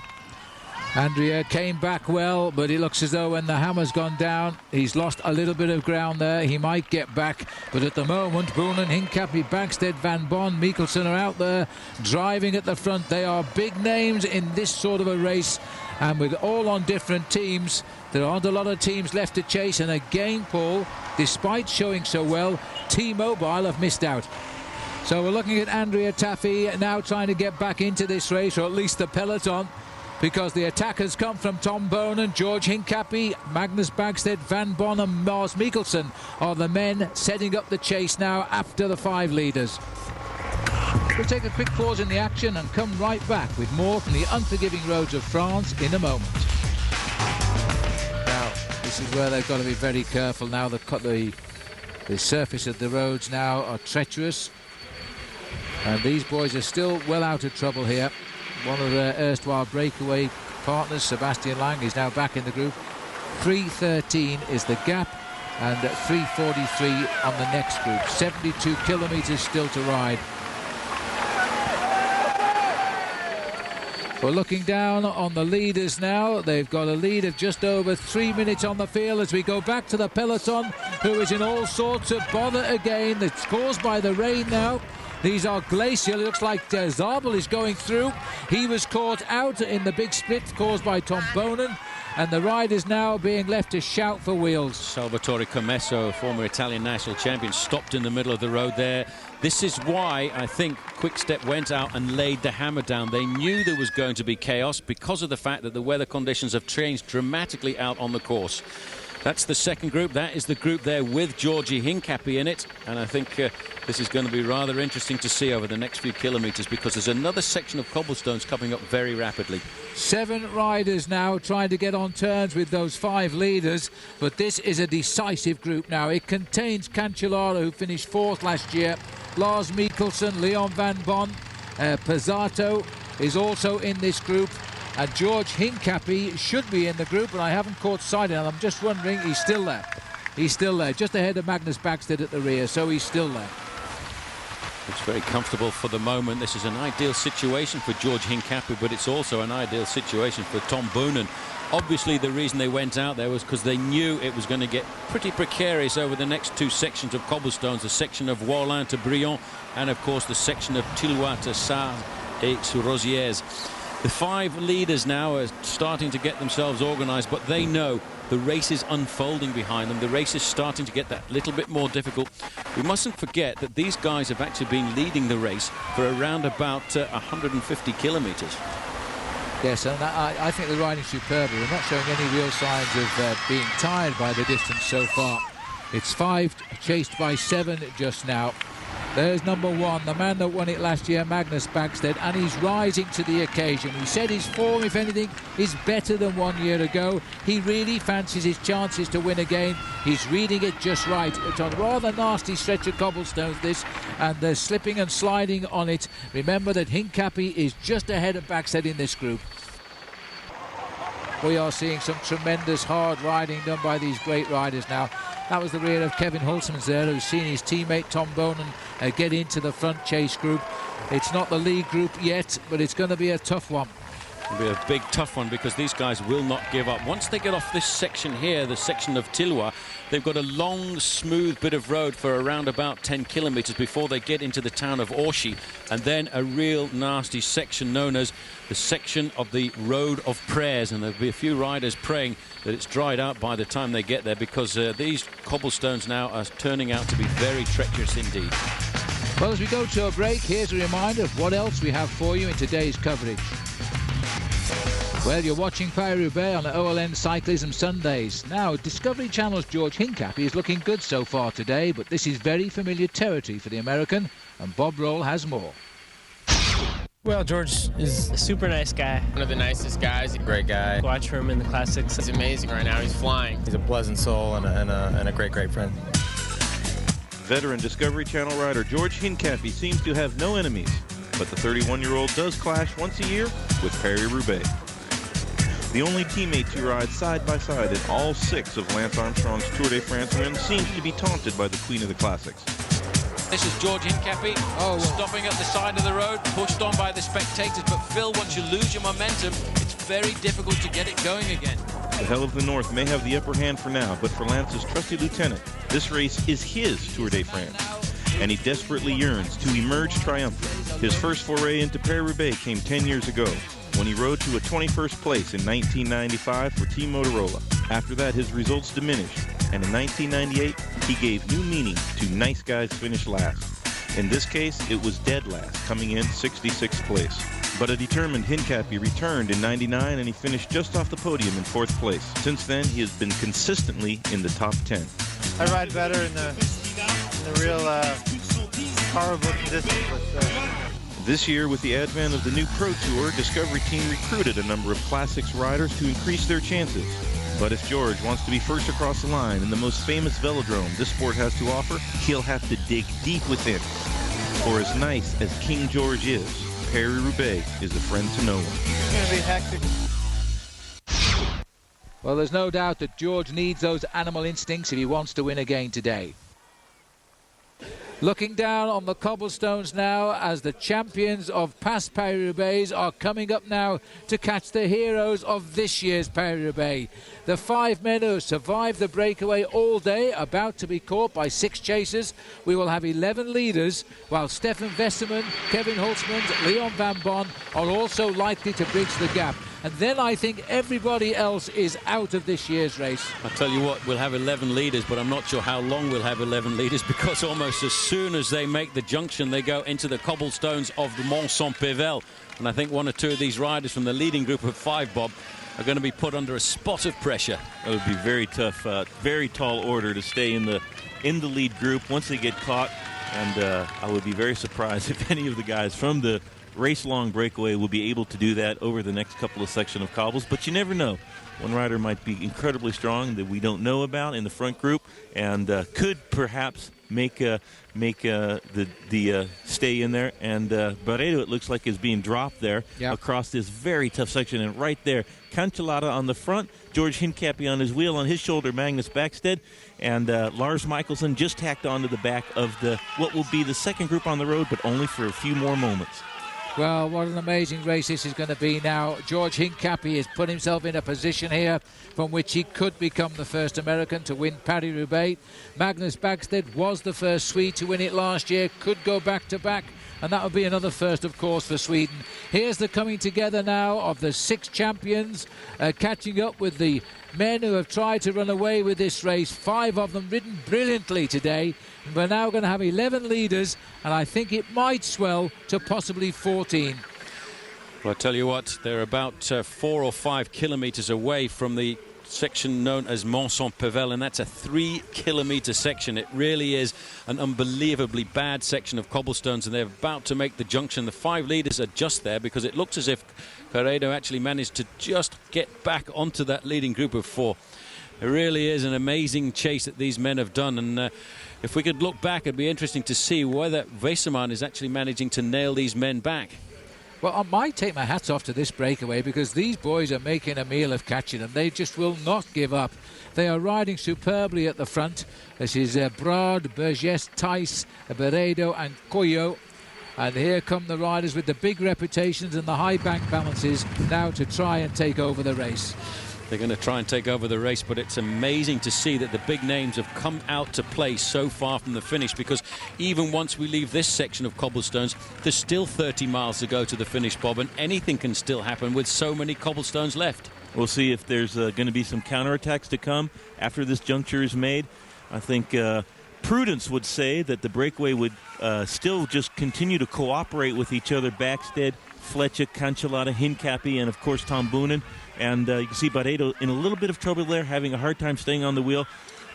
Andrea came back well, but it looks as though when the hammer's gone down, he's lost a little bit of ground there. He might get back, but at the moment, Boenen, Hincapie, Backstedt, Van Bon, Mikkelsen are out there driving at the front. They are big names in this sort of a race, and with all on different teams, there aren't a lot of teams left to chase. And again, Paul, despite showing so well, T-Mobile have missed out. So we're looking at Andrea Taffy now trying to get back into this race, or at least the peloton, because the attackers come from Tom Bonen, George Hincapie, Magnus Backstedt, Van Bon and Lars Mikkelsen are the men setting up the chase now after the five leaders. We'll take a quick pause in the action and come right back with more from the unforgiving roads of France in a moment. Now, this is where they've got to be very careful now. The surface of the roads now are treacherous, and these boys are still well out of trouble here. One of their erstwhile breakaway partners, Sebastian Lang, is now back in the group. 3:13 is the gap, and 3:43 on the next group. 72 kilometres still to ride. We're looking down on the leaders now. They've got a lead of just over 3 minutes on the field as we go back to the peloton, who is in all sorts of bother again. It's caused by the rain now. These are glacial. It looks like Zabel is going through. He was caught out in the big split caused by Tom Bonen, and the riders now being left to shout for wheels. Salvatore Commesso, former Italian national champion, stopped in the middle of the road there. This is why I think Quick Step went out and laid the hammer down. They knew there was going to be chaos because of the fact that the weather conditions have changed dramatically out on the course. That's the second group. That is the group there with Georgie Hincapie in it. And I think this is going to be rather interesting to see over the next few kilometres, because there's another section of cobblestones coming up very rapidly. 7 riders now trying to get on terms with those 5 leaders, but this is a decisive group now. It contains Cancellara, who finished 4th last year, Lars Mikkelsen, Leon Van Bon, Pozzato is also in this group. And George Hincapie should be in the group, but I haven't caught sight of him. I'm just wondering, he's still there. He's still there, just ahead of Magnus Backstedt at the rear, so he's still there. It's very comfortable for the moment. This is an ideal situation for George Hincapie, but it's also an ideal situation for Tom Bonen. Obviously, the reason they went out there was because they knew it was going to get pretty precarious over the next 2 sections of cobblestones, the section of Wallin to Brion, and of course the section of Tilloy to Sarre et sur Rosières. The 5 leaders now are starting to get themselves organised, but they know the race is unfolding behind them. The race is starting to get that little bit more difficult. We mustn't forget that these guys have actually been leading the race for around about 150 kilometres. Yes, and I think the riding's superb. They're not showing any real signs of being tired by the distance so far. It's 5 chased by 7 just now. There's number 1, the man that won it last year, Magnus Backstedt, and he's rising to the occasion. He said his form, if anything, is better than 1 year ago. He really fancies his chances to win again. He's reading it just right. It's a rather nasty stretch of cobblestones, this, and they're slipping and sliding on it. Remember that Hincapie is just ahead of Backstedt in this group. We are seeing some tremendous hard riding done by these great riders now. That was the rear of Kevin Holtzman's there, who's seen his teammate Tom Bonan get into the front chase group. It's not the lead group yet, but it's going to be a tough one. It'll be a big tough one because these guys will not give up. Once they get off this section here, the section of Tilloy, they've got a long, smooth bit of road for around about 10 kilometres before they get into the town of Orchy, and then a real nasty section known as the section of the Road of Prayers, and there'll be a few riders praying that it's dried out by the time they get there, because these cobblestones now are turning out to be very treacherous indeed. Well, as we go to a break, here's a reminder of what else we have for you in today's coverage. Well, you're watching Paris-Roubaix on OLN Cyclism Sundays. Now, Discovery Channel's George Hincapie is looking good so far today, but this is very familiar territory for the American, and Bob Roll has more. Well, George is a super nice guy. One of the nicest guys. A great guy. Watch for him in the classics. He's amazing right now. He's flying. He's a pleasant soul and a great friend. Veteran Discovery Channel rider George Hincapie seems to have no enemies, but the 31-year-old does clash once a year with Paris-Roubaix. The only teammate to ride side by side in all 6 of Lance Armstrong's Tour de France wins seems to be taunted by the Queen of the Classics. This is George Hincapie stopping at the side of the road, pushed on by the spectators. But Phil, once you lose your momentum, it's very difficult to get it going again. The Hell of the North may have the upper hand for now, but for Lance's trusty lieutenant, this race is his Tour de France, and he desperately yearns to emerge triumphant. His first foray into Paris-Roubaix came 10 years ago, when he rode to a 21st place in 1995 for Team Motorola. After that, his results diminished, and in 1998, he gave new meaning to nice guys finish last. In this case, it was dead last, coming in 66th place. But a determined Hincapie returned in 99, and he finished just off the podium in 4th place. Since then, he has been consistently in the top 10. I ride better in the real horrible conditions. This year, with the advent of the new Pro Tour, Discovery Team recruited a number of Classics riders to increase their chances. But if George wants to be first across the line in the most famous velodrome this sport has to offer, he'll have to dig deep within. For as nice as King George is, Paris-Roubaix is a friend to no one. It's going to be hectic. Well, there's no doubt that George needs those animal instincts if he wants to win again today. Looking down on the cobblestones now as the champions of past Paris-Roubaix are coming up now to catch the heroes of this year's Paris-Roubaix. The 5 men who survived the breakaway all day, about to be caught by 6 chasers. We will have 11 leaders, while Stefan Westerman, Kevin Holtzman, Leon Van Bon are also likely to bridge the gap. And then I think everybody else is out of this year's race. I tell you what, we'll have 11 leaders, but I'm not sure how long we'll have 11 leaders, because almost as soon as they make the junction, they go into the cobblestones of the Mont Saint-Pével. And I think 1 or 2 of these riders from the leading group of 5, Bob, are going to be put under a spot of pressure. It would be very tough, very tall order to stay in the lead group once they get caught. And I would be very surprised if any of the guys from the race-long breakaway will be able to do that over the next couple of sections of cobbles, but you never know. One rider might be incredibly strong that we don't know about in the front group, and could perhaps make the stay in there. And Barredo, it looks like, is being dropped there across this very tough section. And right there, Cancellara on the front, George Hincapie on his wheel, on his shoulder, Magnus Backstedt, and Lars Michelsen just tacked onto the back of what will be the second group on the road, but only for a few more moments. Well, what an amazing race this is going to be now. George Hincapie has put himself in a position here from which he could become the first American to win Paris-Roubaix. Magnus Backstedt was the first Swede to win it last year, could go back-to-back, and that would be another first, of course, for Sweden. Here's the coming together now of the 6 champions, catching up with the men who have tried to run away with this race. 5 of them ridden brilliantly today. We're now going to have 11 leaders, and I think it might swell to possibly 14. Well, I tell you what, they're about 4 or 5 kilometres away from the section known as Mont Saint-Pével, and that's a 3-kilometre section. It really is an unbelievably bad section of cobblestones, and they're about to make the junction. The 5 leaders are just there because it looks as if Barredo actually managed to just get back onto that leading group of 4. It really is an amazing chase that these men have done, and if we could look back, it'd be interesting to see whether Westerman is actually managing to nail these men back. Well, I might take my hats off to this breakaway because these boys are making a meal of catching them. They just will not give up. They are riding superbly at the front. This is Brad, Burgess, Tice, Beredo and Coyo. And here come the riders with the big reputations and the high bank balances now to try and take over the race. They're going to try and take over the race, but it's amazing to see that the big names have come out to play so far from the finish, because even once we leave this section of cobblestones, there's still 30 miles to go to the finish, Bob, and anything can still happen with so many cobblestones left. We'll see if there's going to be some counterattacks to come after this juncture is made. I think prudence would say that the breakaway would still just continue to cooperate with each other. Backstead, Fletcher, Cancellara, Hincapie, and of course Tom Boonen. And you can see Barredo in a little bit of trouble there, having a hard time staying on the wheel.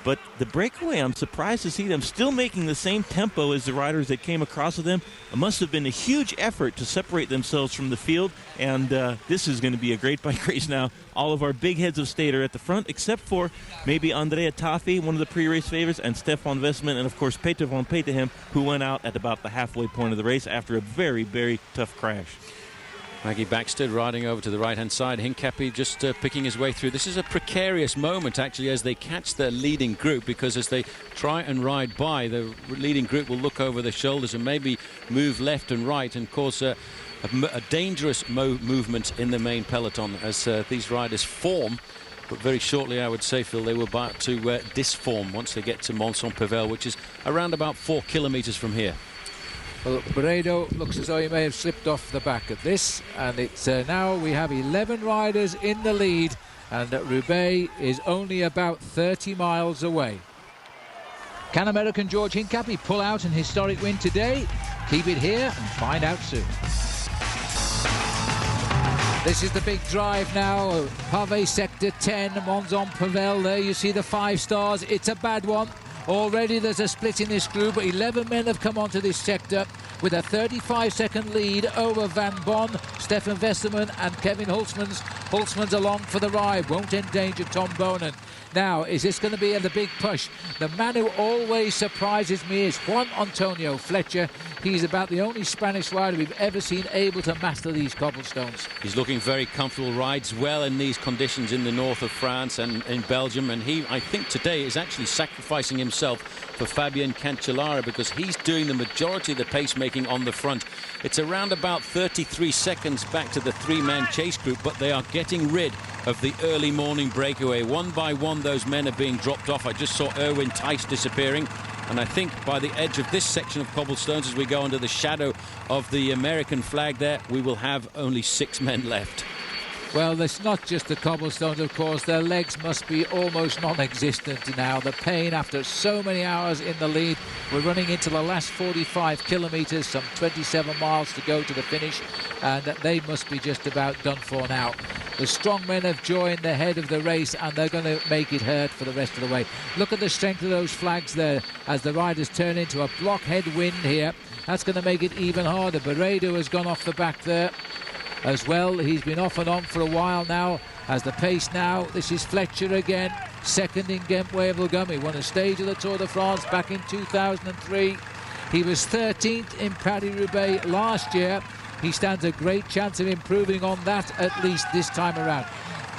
But the breakaway, I'm surprised to see them still making the same tempo as the riders that came across with them. It must have been a huge effort to separate themselves from the field. And this is going to be a great bike race now. All of our big heads of state are at the front, except for maybe Andrea Taffi, one of the pre-race favorites, and Stefan Westman, and of course Peter van Peterhem, who went out at about the halfway point of the race after a very, very tough crash. Maggie Backstead riding over to the right-hand side. Hincapie just picking his way through. This is a precarious moment, actually, as they catch their leading group, because as they try and ride by, the leading group will look over their shoulders and maybe move left and right and cause a dangerous movement in the main peloton as these riders form. But very shortly, I would say, Phil, they were about to disform once they get to Mont-Saint-Pével, which is around about 4 kilometres from here. Well, Beredo looks as though he may have slipped off the back of this, and it's now we have 11 riders in the lead, and Roubaix is only about 30 miles away. Can American George Hincapie pull out an historic win today? Keep it here and find out soon. This is the big drive now, Pavé Sector 10, Mont-Saint-Pével. There you see the 5 stars. It's a bad one. Already there's a split in this group. 11 men have come onto this sector with a 35-second lead over Van Bon, Stefan Westerman and Kevin Holtzmans. Holtzmans along for the ride, won't endanger Tom Bonen. Now, is this going to be the big push? The man who always surprises me is Juan Antonio Fletcher. He's about the only Spanish rider we've ever seen able to master these cobblestones. He's looking very comfortable, rides well in these conditions in the north of France and in Belgium, and he, I think today, is actually sacrificing himself for Fabien Cancellara, because he's doing the majority of the pacemaking on the front. It's around about 33 seconds back to the 3-man chase group, but they are getting rid of the early morning breakaway. One by one, those men are being dropped off. I just saw Erwin Tice disappearing, and I think by the edge of this section of cobblestones, as we go under the shadow of the American flag there, we will have only 6 men left. Well, it's not just the cobblestones, of course. Their legs must be almost non-existent now. The pain after so many hours in the lead. We're running into the last 45 kilometres, some 27 miles to go to the finish, and they must be just about done for now. The strong men have joined the head of the race, and they're going to make it hurt for the rest of the way. Look at the strength of those flags there as the riders turn into a blockhead wind here. That's going to make it even harder. Beredo has gone off the back there as well. He's been off and on for a while now as the pace now. This is Fletcher again, second in Ghent-Wevelgem. He won a stage of the Tour de France back in 2003. He was 13th in Paris-Roubaix last year. He stands a great chance of improving on that at least this time around.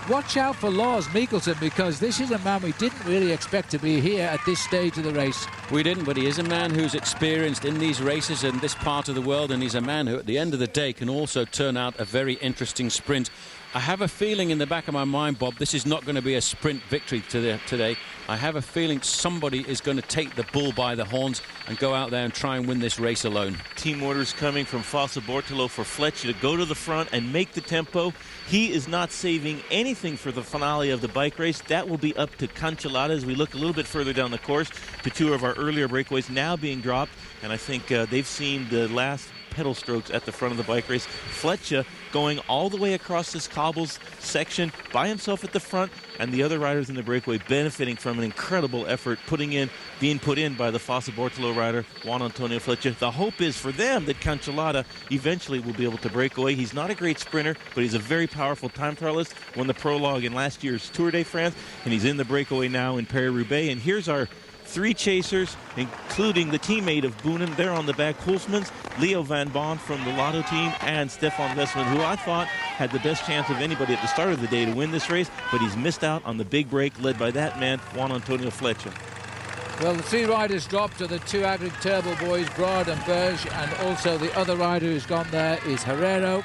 Watch out for Lars Mikkelsen, because this is a man we didn't really expect to be here at this stage of the race. We didn't, but he is a man who's experienced in these races in this part of the world, and he's a man who at the end of the day can also turn out a very interesting sprint. I have a feeling in the back of my mind, Bob, this is not going to be a sprint victory today. I have a feeling somebody is going to take the bull by the horns and go out there and try and win this race alone. Team orders coming from Fossa Bortolo for Fletcher to go to the front and make the tempo. He is not saving anything for the finale of the bike race. That will be up to Cancellara as we look a little bit further down the course to 2 of our earlier breakaways now being dropped. And I think they've seen the last pedal strokes at the front of the bike race. Fletcher going all the way across this cobbles section by himself at the front, and the other riders in the breakaway benefiting from an incredible effort being put in by the Fossa Bortolo rider, Juan Antonio Fletcher. The hope is for them that Cancellara eventually will be able to break away. He's not a great sprinter, but he's a very powerful time trialist. Won the prologue in last year's Tour de France, and he's in the breakaway now in Paris-Roubaix. And here's our 3 chasers, including the teammate of Boonen. They're on the back. Hulsmans, Leo Van Bon from the Lotto team, and Stefan Westman, who I thought had the best chance of anybody at the start of the day to win this race, but he's missed out on the big break led by that man, Juan Antonio Fletcher. Well, the 3 riders dropped are the 2 Agric Turbo boys, Brad and Berge, and also the other rider who's gone there is Herrero.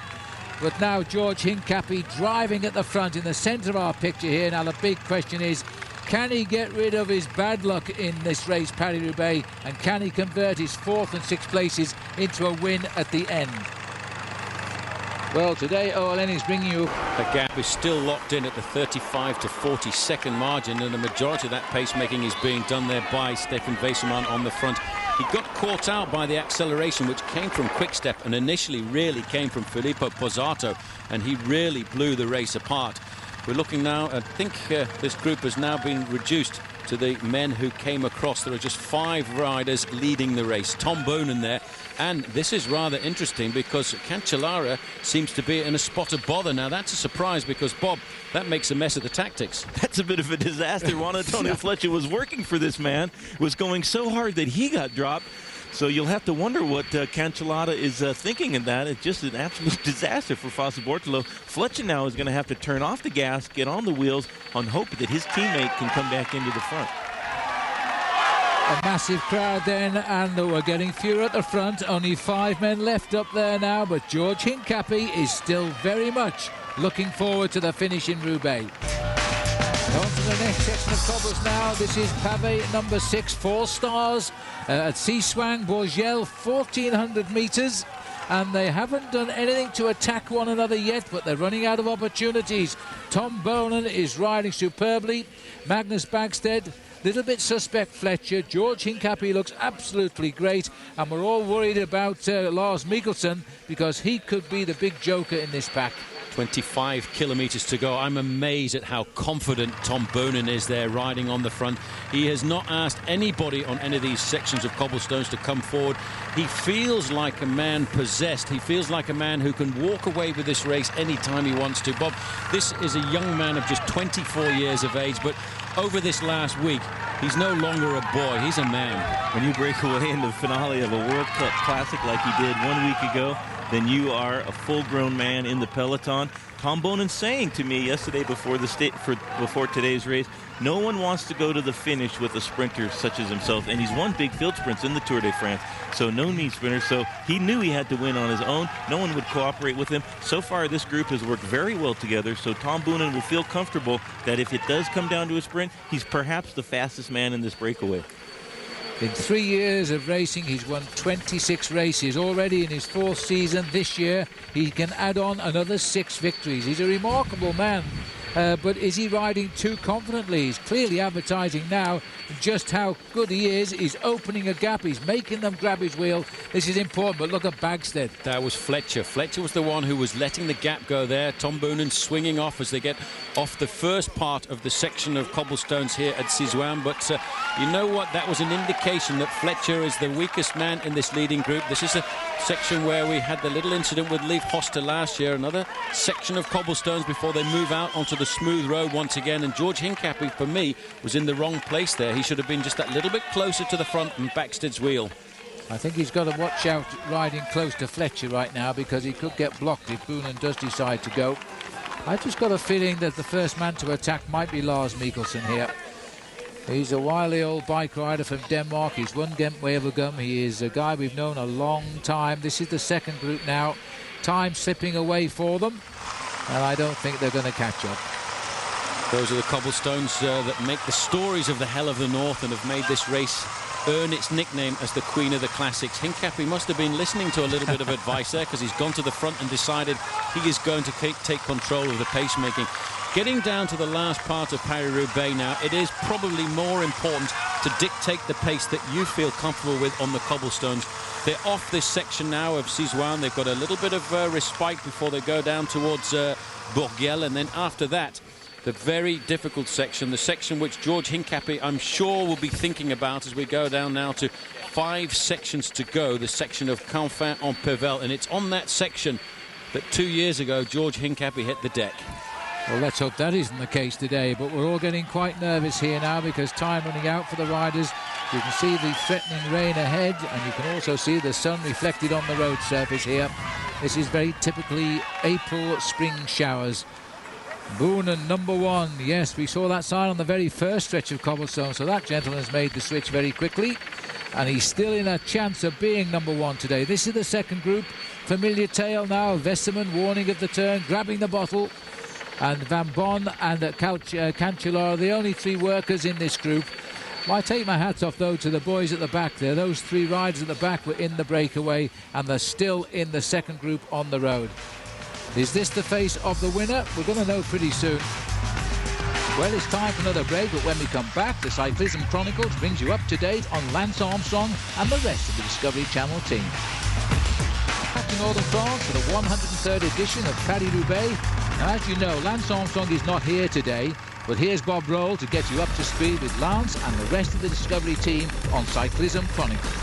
But now George Hincapie driving at the front in the centre of our picture here. Now the big question is, can he get rid of his bad luck in this race, Paris-Roubaix, and can he convert his 4th and 6th places into a win at the end? Well, today OLN is bringing you... The gap is still locked in at the 35 to 40 second margin, and the majority of that pacemaking is being done there by Stefan Weisselmann on the front. He got caught out by the acceleration, which came from Quick-Step and initially really came from Filippo Pozzato, and he really blew the race apart. We're looking now, I think this group has now been reduced to the men who came across. There are just 5 riders leading the race. Tom Boonen there. And this is rather interesting because Cancellara seems to be in a spot of bother. Now, that's a surprise because, Bob, that makes a mess of the tactics. That's a bit of a disaster. Juan Antonio Fletcher was working for this man, was going so hard that he got dropped. So you'll have to wonder what Cancellara is thinking in that. It's just an absolute disaster for Fausto Bortolo. Fletcher now is going to have to turn off the gas, get on the wheels, on hope that his teammate can come back into the front. A massive crowd then, and we're getting fewer at the front. Only 5 men left up there now, but George Hincapie is still very much looking forward to the finish in Roubaix. On to the next section of cobbles now. This is pavé number 6, 4 stars at Siswang, Bourgel, 1,400 metres. And they haven't done anything to attack one another yet, but they're running out of opportunities. Tom Boonen is riding superbly. Magnus Bagstedt, little bit suspect Fletcher. George Hincapie looks absolutely great. And we're all worried about Lars Mikkelsen because he could be the big joker in this pack. 25 kilometres to go. I'm amazed at how confident Tom Boonen is there riding on the front. He has not asked anybody on any of these sections of cobblestones to come forward. He feels like a man possessed. He feels like a man who can walk away with this race anytime he wants to. Bob, this is a young man of just 24 years of age, but over this last week, he's no longer a boy. He's a man. When you break away in the finale of a World Cup Classic like he did 1 week ago, then you are a full-grown man in the peloton. Tom Boonen saying to me yesterday before today's race, no one wants to go to the finish with a sprinter such as himself, and he's won big field sprints in the Tour de France, so no need sprinter. So he knew he had to win on his own. No one would cooperate with him. So far, this group has worked very well together, so Tom Boonen will feel comfortable that if it does come down to a sprint, he's perhaps the fastest man in this breakaway. In 3 years of racing, he's won 26 races. Already in his 4th season this year, he can add on another 6 victories. He's a remarkable man. But is he riding too confidently? He's clearly advertising now just how good he is. He's opening a gap. He's making them grab his wheel. This is important, but look at Bagstedt. That was Fletcher. Fletcher was the one who was letting the gap go there. Tom Boonen swinging off as they get off the first part of the section of cobblestones here at Siswang. But you know what? That was an indication that Fletcher is the weakest man in this leading group. This is a section where we had the little incident with Leif Hoste last year. Another section of cobblestones before they move out onto the smooth road once again. And George Hincapie, for me, was in the wrong place there. He should have been just that little bit closer to the front and Bagsted's wheel. I think he's got to watch out riding close to Fletcher right now because he could get blocked if Boonen does decide to go. I just got a feeling that the first man to attack might be Lars Mikkelsen here. He's a wily old bike rider from Denmark. He's won Gent-Wevelgem. He is a guy we've known a long time. This is the second group now. Time slipping away for them, and I don't think they're going to catch up. Those are the cobblestones that make the stories of the Hell of the North and have made this race earn its nickname as the Queen of the Classics. Hincapie must have been listening to a little bit of advice there because he's gone to the front and decided he is going to take control of the pacemaking. Getting down to the last part of Paris-Roubaix now, it is probably more important to dictate the pace that you feel comfortable with on the cobblestones. They're off this section now of Siswang. They've got a little bit of respite before they go down towards Bourgel, and then after that, the very difficult section, the section which George Hincapie, I'm sure, will be thinking about as we go down now to 5 sections to go, the section of Canfin-en-Pévèle, and it's on that section that 2 years ago George Hincapie hit the deck. Well, let's hope that isn't the case today, but we're all getting quite nervous here now because time running out for the riders. You can see the threatening rain ahead, and you can also see the sun reflected on the road surface here. This is very typically April spring showers. Boonen, number 1. Yes, we saw that sign on the very first stretch of cobblestone, so that gentleman has made the switch very quickly, and he's still in a chance of being number 1 today. This is the second group. Familiar tale now. Westerman warning of the turn, grabbing the bottle, and Van Bon and Cancellara are the only 3 workers in this group. I take my hats off, though, to the boys at the back there. Those 3 riders at the back were in the breakaway, and they're still in the second group on the road. Is this the face of the winner? We're going to know pretty soon. Well, it's time for another break, but when we come back, the Cyclism Chronicles brings you up to date on Lance Armstrong and the rest of the Discovery Channel team. Back to Northern France for the 103rd edition of Paris-Roubaix. Now, as you know, Lance Armstrong is not here today, but here's Bob Roll to get you up to speed with Lance and the rest of the Discovery team on Cyclism Chronicles.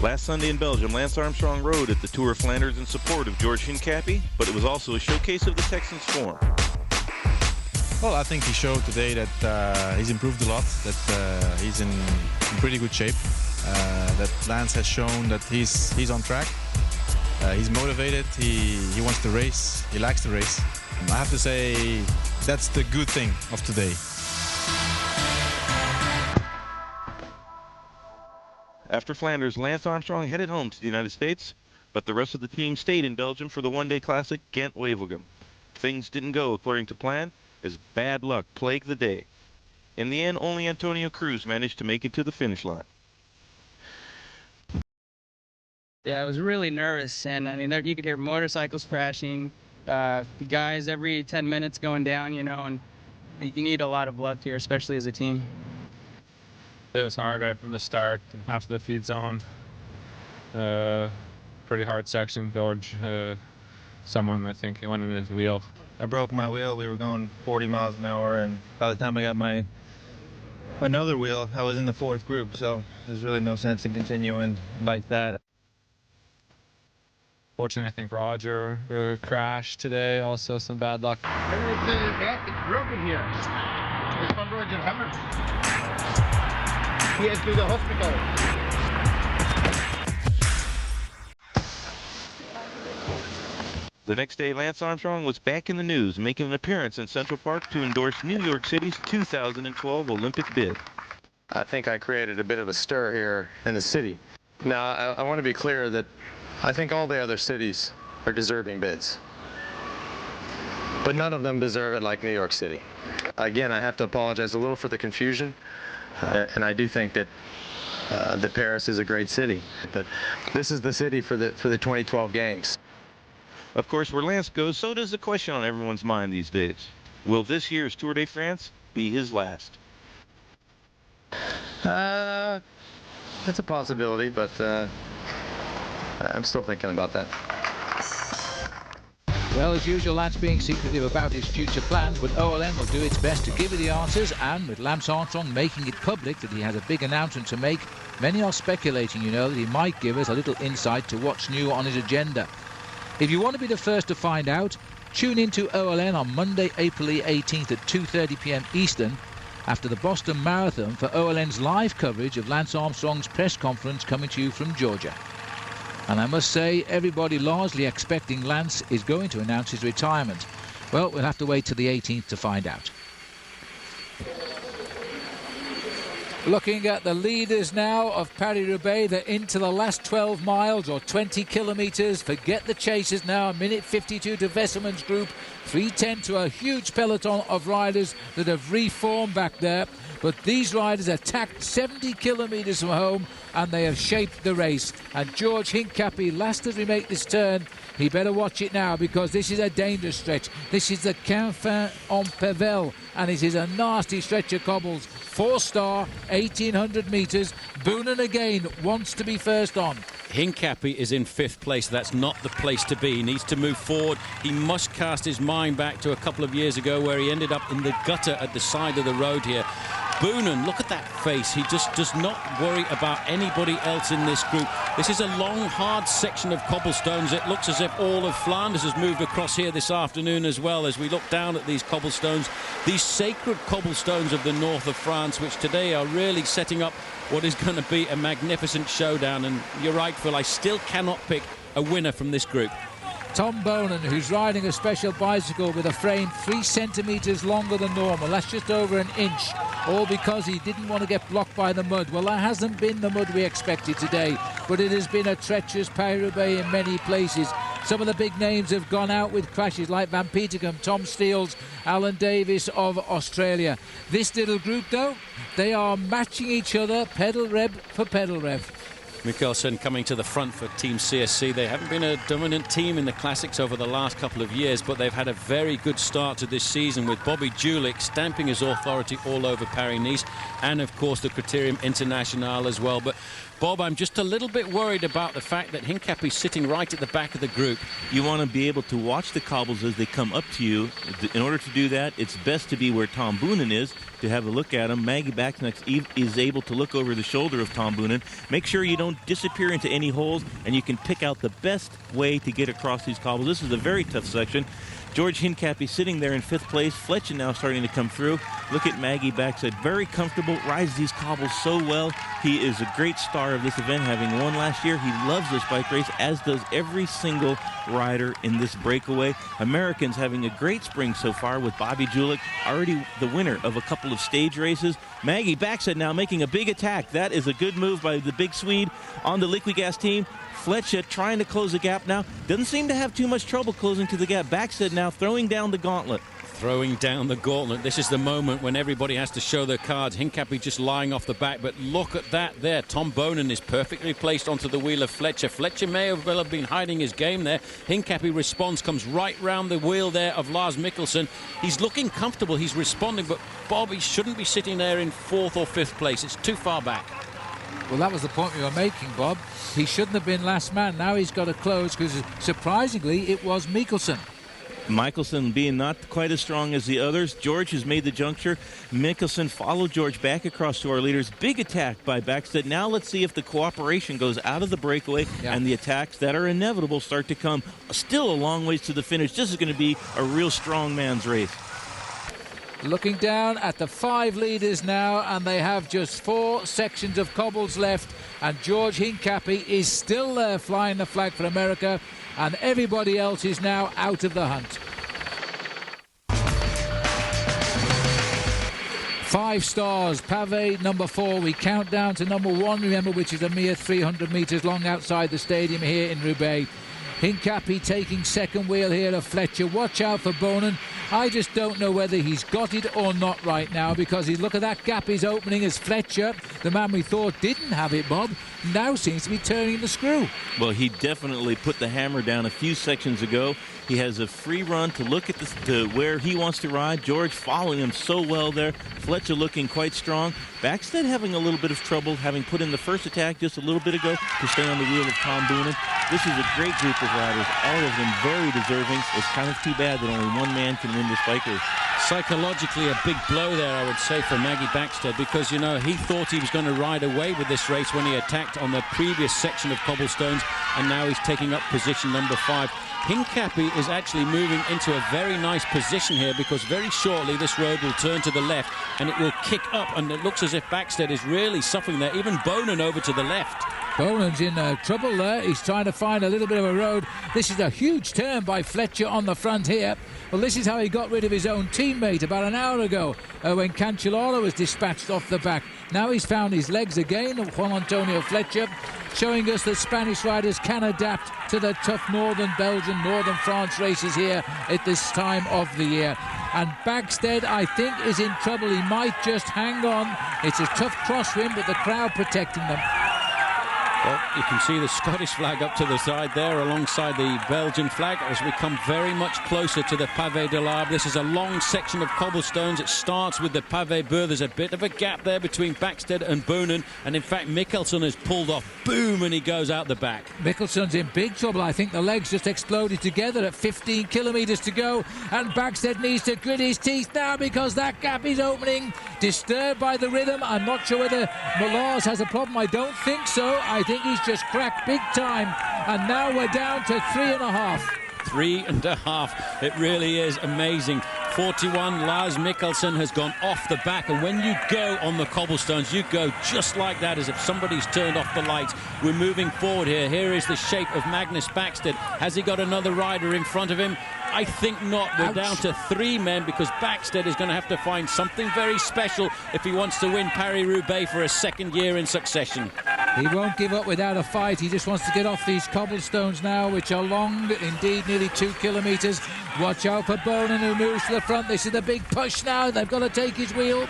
Last Sunday in Belgium, Lance Armstrong rode at the Tour of Flanders in support of George Hincapie, but it was also a showcase of the Texans' form. Well, I think he showed today that he's improved a lot, that he's in pretty good shape, that Lance has shown that he's on track, he's motivated, he wants to race, he likes to race. I have to say that's the good thing of today. After Flanders, Lance Armstrong headed home to the United States, but the rest of the team stayed in Belgium for the one-day classic Ghent-Wevelgem. Things didn't go according to plan, as bad luck plagued the day. In the end, only Antonio Cruz managed to make it to the finish line. Yeah, I was really nervous, and I mean, there, you could hear motorcycles crashing, guys every 10 minutes going down, you know, and you need a lot of luck here, especially as a team. It was hard right from the start, after the feed zone. Pretty hard section. George, someone, I think, went in his wheel. I broke my wheel. We were going 40 miles an hour, and by the time I got my another wheel, I was in the 4th group, so there's really no sense in continuing like that. Fortunately, I think Roger crashed today. Also, some bad luck. It's broken here. It's from Roger Hammer. He has to the hospital. The next day, Lance Armstrong was back in the news, making an appearance in Central Park to endorse New York City's 2012 Olympic bid. I think I created a bit of a stir here in the city. Now, I want to be clear that I think all the other cities are deserving bids, but none of them deserve it like New York City. Again, I have to apologize a little for the confusion. And I do think that Paris is a great city, but this is the city for the 2012 games. Of course, where Lance goes, so does the question on everyone's mind these days. Will this year's Tour de France be his last? That's a possibility, but I'm still thinking about that. Well, as usual, Lance being secretive about his future plans, but OLN will do its best to give you the answers, and with Lance Armstrong making it public that he has a big announcement to make, many are speculating, you know, that he might give us a little insight to what's new on his agenda. If you want to be the first to find out, tune in to OLN on Monday, April 18th at 2:30 p.m. Eastern, after the Boston Marathon, for OLN's live coverage of Lance Armstrong's press conference coming to you from Georgia. And I must say, everybody largely expecting Lance is going to announce his retirement. Well, we'll have to wait till the 18th to find out. Looking at the leaders now of Paris-Roubaix, they're into the last 12 miles or 20 kilometres. Forget the chasers now. A minute 52 to Westerman's group, 3:10 to a huge peloton of riders that have reformed back there. But these riders attacked 70 kilometres from home, and they have shaped the race. And George Hincapie, last as we make this turn, he better watch it now, because this is a dangerous stretch. This is the Quinfin-en-Pévèle, and it is a nasty stretch of cobbles. 4-star, 1,800 metres. Boonen again wants to be first on. Hincapie is in 5th place. That's not the place to be. He needs to move forward. He must cast his mind back to a couple of years ago where he ended up in the gutter at the side of the road here. Boonen, look at that face. He just does not worry about anybody else in this group. This is a long, hard section of cobblestones. It looks as if all of Flanders has moved across here this afternoon as well, as we look down at these cobblestones, these sacred cobblestones of the north of France, which today are really setting up what is going to be a magnificent showdown. And you're right, Phil, I still cannot pick a winner from this group. Tom Bonen, who's riding a special bicycle with a frame 3 centimetres longer than normal. That's just over an inch, all because he didn't want to get blocked by the mud. Well, that hasn't been the mud we expected today, but it has been a treacherous Paris-Roubaix in many places. Some of the big names have gone out with crashes, like Van Petegem, Tom Steels, Alan Davis of Australia. This little group, though, they are matching each other, pedal rev for pedal rev. Mikkelsen coming to the front for Team CSC. They haven't been a dominant team in the Classics over the last couple of years, but they've had a very good start to this season, with Bobby Julich stamping his authority all over Paris-Nice, and of course the Criterium International as well. But Bob, I'm just a little bit worried about the fact that Hincapie's sitting right at the back of the group. You want to be able to watch the cobbles as they come up to you. In order to do that, it's best to be where Tom Boonen is, to have a look at him. Maggie Baxnex is able to look over the shoulder of Tom Boonen. Make sure you don't disappear into any holes, and you can pick out the best way to get across these cobbles. This is a very tough section. George Hincapie sitting there in 5th place. Fletcher now starting to come through. Look at Maggie Baxted, very comfortable, rides these cobbles so well. He is a great star of this event, having won last year. He loves this bike race, as does every single rider in this breakaway. Americans having a great spring so far, with Bobby Julich already the winner of a couple of stage races. Maggie Baxted now making a big attack. That is a good move by the big Swede on the Liquigas team. Fletcher trying to close the gap now. Doesn't seem to have too much trouble closing to the gap. Baxted now throwing down the gauntlet. Throwing down the gauntlet. This is the moment when everybody has to show their cards. Hincapie just lying off the back, but look at that there. Tom Bonen is perfectly placed onto the wheel of Fletcher. Fletcher may well have been hiding his game there. Hincapie responds, comes right round the wheel there of Lars Mikkelsen. He's looking comfortable, he's responding, but Bobby shouldn't be sitting there in 4th or 5th place. It's too far back. Well, that was the point we were making, Bob. He shouldn't have been last man. Now he's got to close, because surprisingly it was Mikkelsen. Mikkelsen being not quite as strong as the others. George has made the juncture. Mikkelsen followed George back across to our leaders. Big attack by Baxted. Now let's see if the cooperation goes out of the breakaway and the attacks that are inevitable start to come. Still a long ways to the finish. This is going to be a real strong man's race. Looking down at the 5 leaders now, and they have just 4 sections of cobbles left, and George Hincapie is still there flying the flag for America, and everybody else is now out of the hunt. 5 stars, Pavé number 4. We count down to number 1, remember, which is a mere 300 metres long outside the stadium here in Roubaix. Hincapie taking second wheel here of Fletcher. Watch out for Bonen. I just don't know whether he's got it or not right now, because look at that gap he's opening as Fletcher, the man we thought didn't have it, Bob, now seems to be turning the screw. Well, he definitely put the hammer down a few sections ago. He has a free run to look at to where he wants to ride. George following him so well there. Fletcher looking quite strong. Baxted having a little bit of trouble, having put in the first attack just a little bit ago to stay on the wheel of Tom Boonen. This is a great group of riders, all of them very deserving. It's kind of too bad that only one man can win this bike race. Psychologically a big blow there, I would say, for Maggie Baxter, because, you know, he thought he was going to ride away with this race when he attacked on the previous section of cobblestones, and now he's taking up position number 5. Hincapie is actually moving into a very nice position here, because very shortly this road will turn to the left and it will kick up, and it looks as if Baxter is really suffering there. Even Bonen over to the left. Bonen's in trouble there. He's trying to find a little bit of a road. This is a huge turn by Fletcher on the front here. Well, this is how he got rid of his own teammate about an hour ago when Cancellara was dispatched off the back. Now he's found his legs again, Juan Antonio Fletcher, showing us that Spanish riders can adapt to the tough northern Belgium, northern France races here at this time of the year. And Bagstead, I think, is in trouble. He might just hang on. It's a tough crosswind, but the crowd protecting them. Well, you can see the Scottish flag up to the side there alongside the Belgian flag as we come very much closer to the Pavé de l'Arbre. This is a long section of cobblestones. It starts with the Pavé Beur. There's a bit of a gap there between Backstedt and Boonen, and in fact Mikkelsen has pulled off. Boom, and he goes out the back. Mikkelsen's in big trouble. I think the legs just exploded together at 15 kilometres to go, and Backstedt needs to grit his teeth now because that gap is opening. Disturbed by the rhythm. I'm not sure whether Lars has a problem. I don't think so. I think he's just cracked big time, and now we're down to 3.5. 3.5. It really is amazing. 41, Lars Mikkelsen has gone off the back, and when you go on the cobblestones, you go just like that, as if somebody's turned off the lights. We're moving forward here. Here is the shape of Magnus Backstedt. Has he got another rider in front of him? I think not. We're down to 3 men because Backstedt is going to have to find something very special if he wants to win Paris-Roubaix for a second year in succession. He won't give up without a fight. He just wants to get off these cobblestones now, which are long, indeed nearly 2 kilometres. Watch out for Boonen, who moves to the front. This is the big push now. They've got to take his wheel.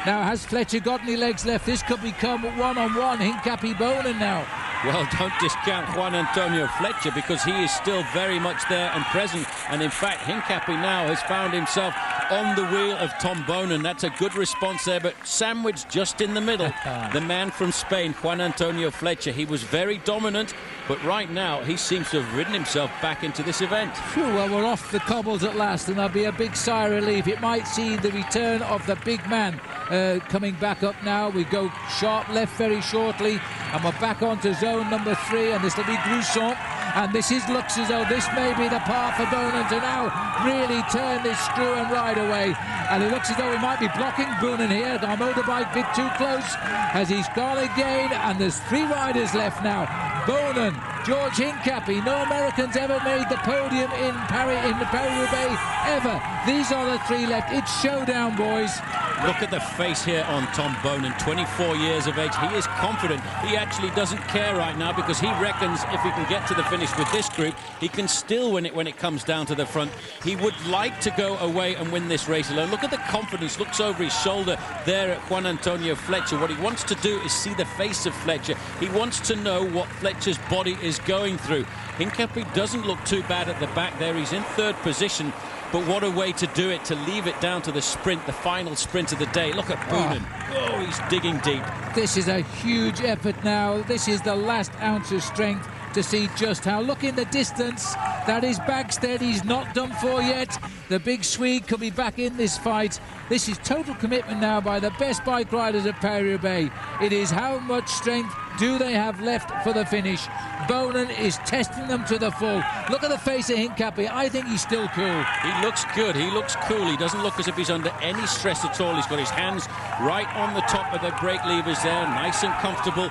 Now, has Fletcher got any legs left? This could become one-on-one. Hincapie Boonen now. Well, don't discount Juan Antonio Fletcher because he is still very much there and present. And in fact, Hincapie now has found himself on the wheel of Tom Boonen. That's a good response there, but sandwiched just in the middle. The man from Spain, Juan Antonio Fletcher, he was very dominant, but right now he seems to have ridden himself back into this event. Phew, well, we're off the cobbles at last, and there'll be a big sigh of relief. It might see the return of the big man coming back up now. We go sharp left very shortly, and we're back onto zone number 3, and this will be Gruson. And this looks as though this may be the path for Boonen to now really turn this screw and ride away. And it looks as though we might be blocking Boonen here. Our motorbike a bit too close as he's gone again. And there's 3 riders left now. Boonen, George Hincapie. No Americans ever made the podium in Paris-Roubaix ever. These are the 3 left. It's showdown, boys. Look at the face here on Tom Boonen, 24 years of age. He is confident. He actually doesn't care right now because he reckons if he can get to the finish with this group, he can still win it when it comes down to the front. He would like to go away and win this race alone. Look at the confidence. Looks over his shoulder there at Juan Antonio Fletcher. What he wants to do is see the face of Fletcher. He wants to know what Fletcher's body is going through. Hincapie doesn't look too bad at the back there. He's in 3rd position. But what a way to do it, to leave it down to the sprint, the final sprint of the day. Look at Boonen. Oh, he's digging deep. This is a huge effort now. This is the last ounce of strength to see just how. Look in the distance. That is Backstedt. He's not done for yet. The big Swede could be back in this fight. This is total commitment now by the best bike riders at Paris-Roubaix. It is how much strength do they have left for the finish. Boonen is testing them to the full. Look at the face of Hincapie. I think he's still cool. He looks good. He looks cool. He doesn't look as if he's under any stress at all. He's got his hands right on the top of the brake levers there, nice and comfortable.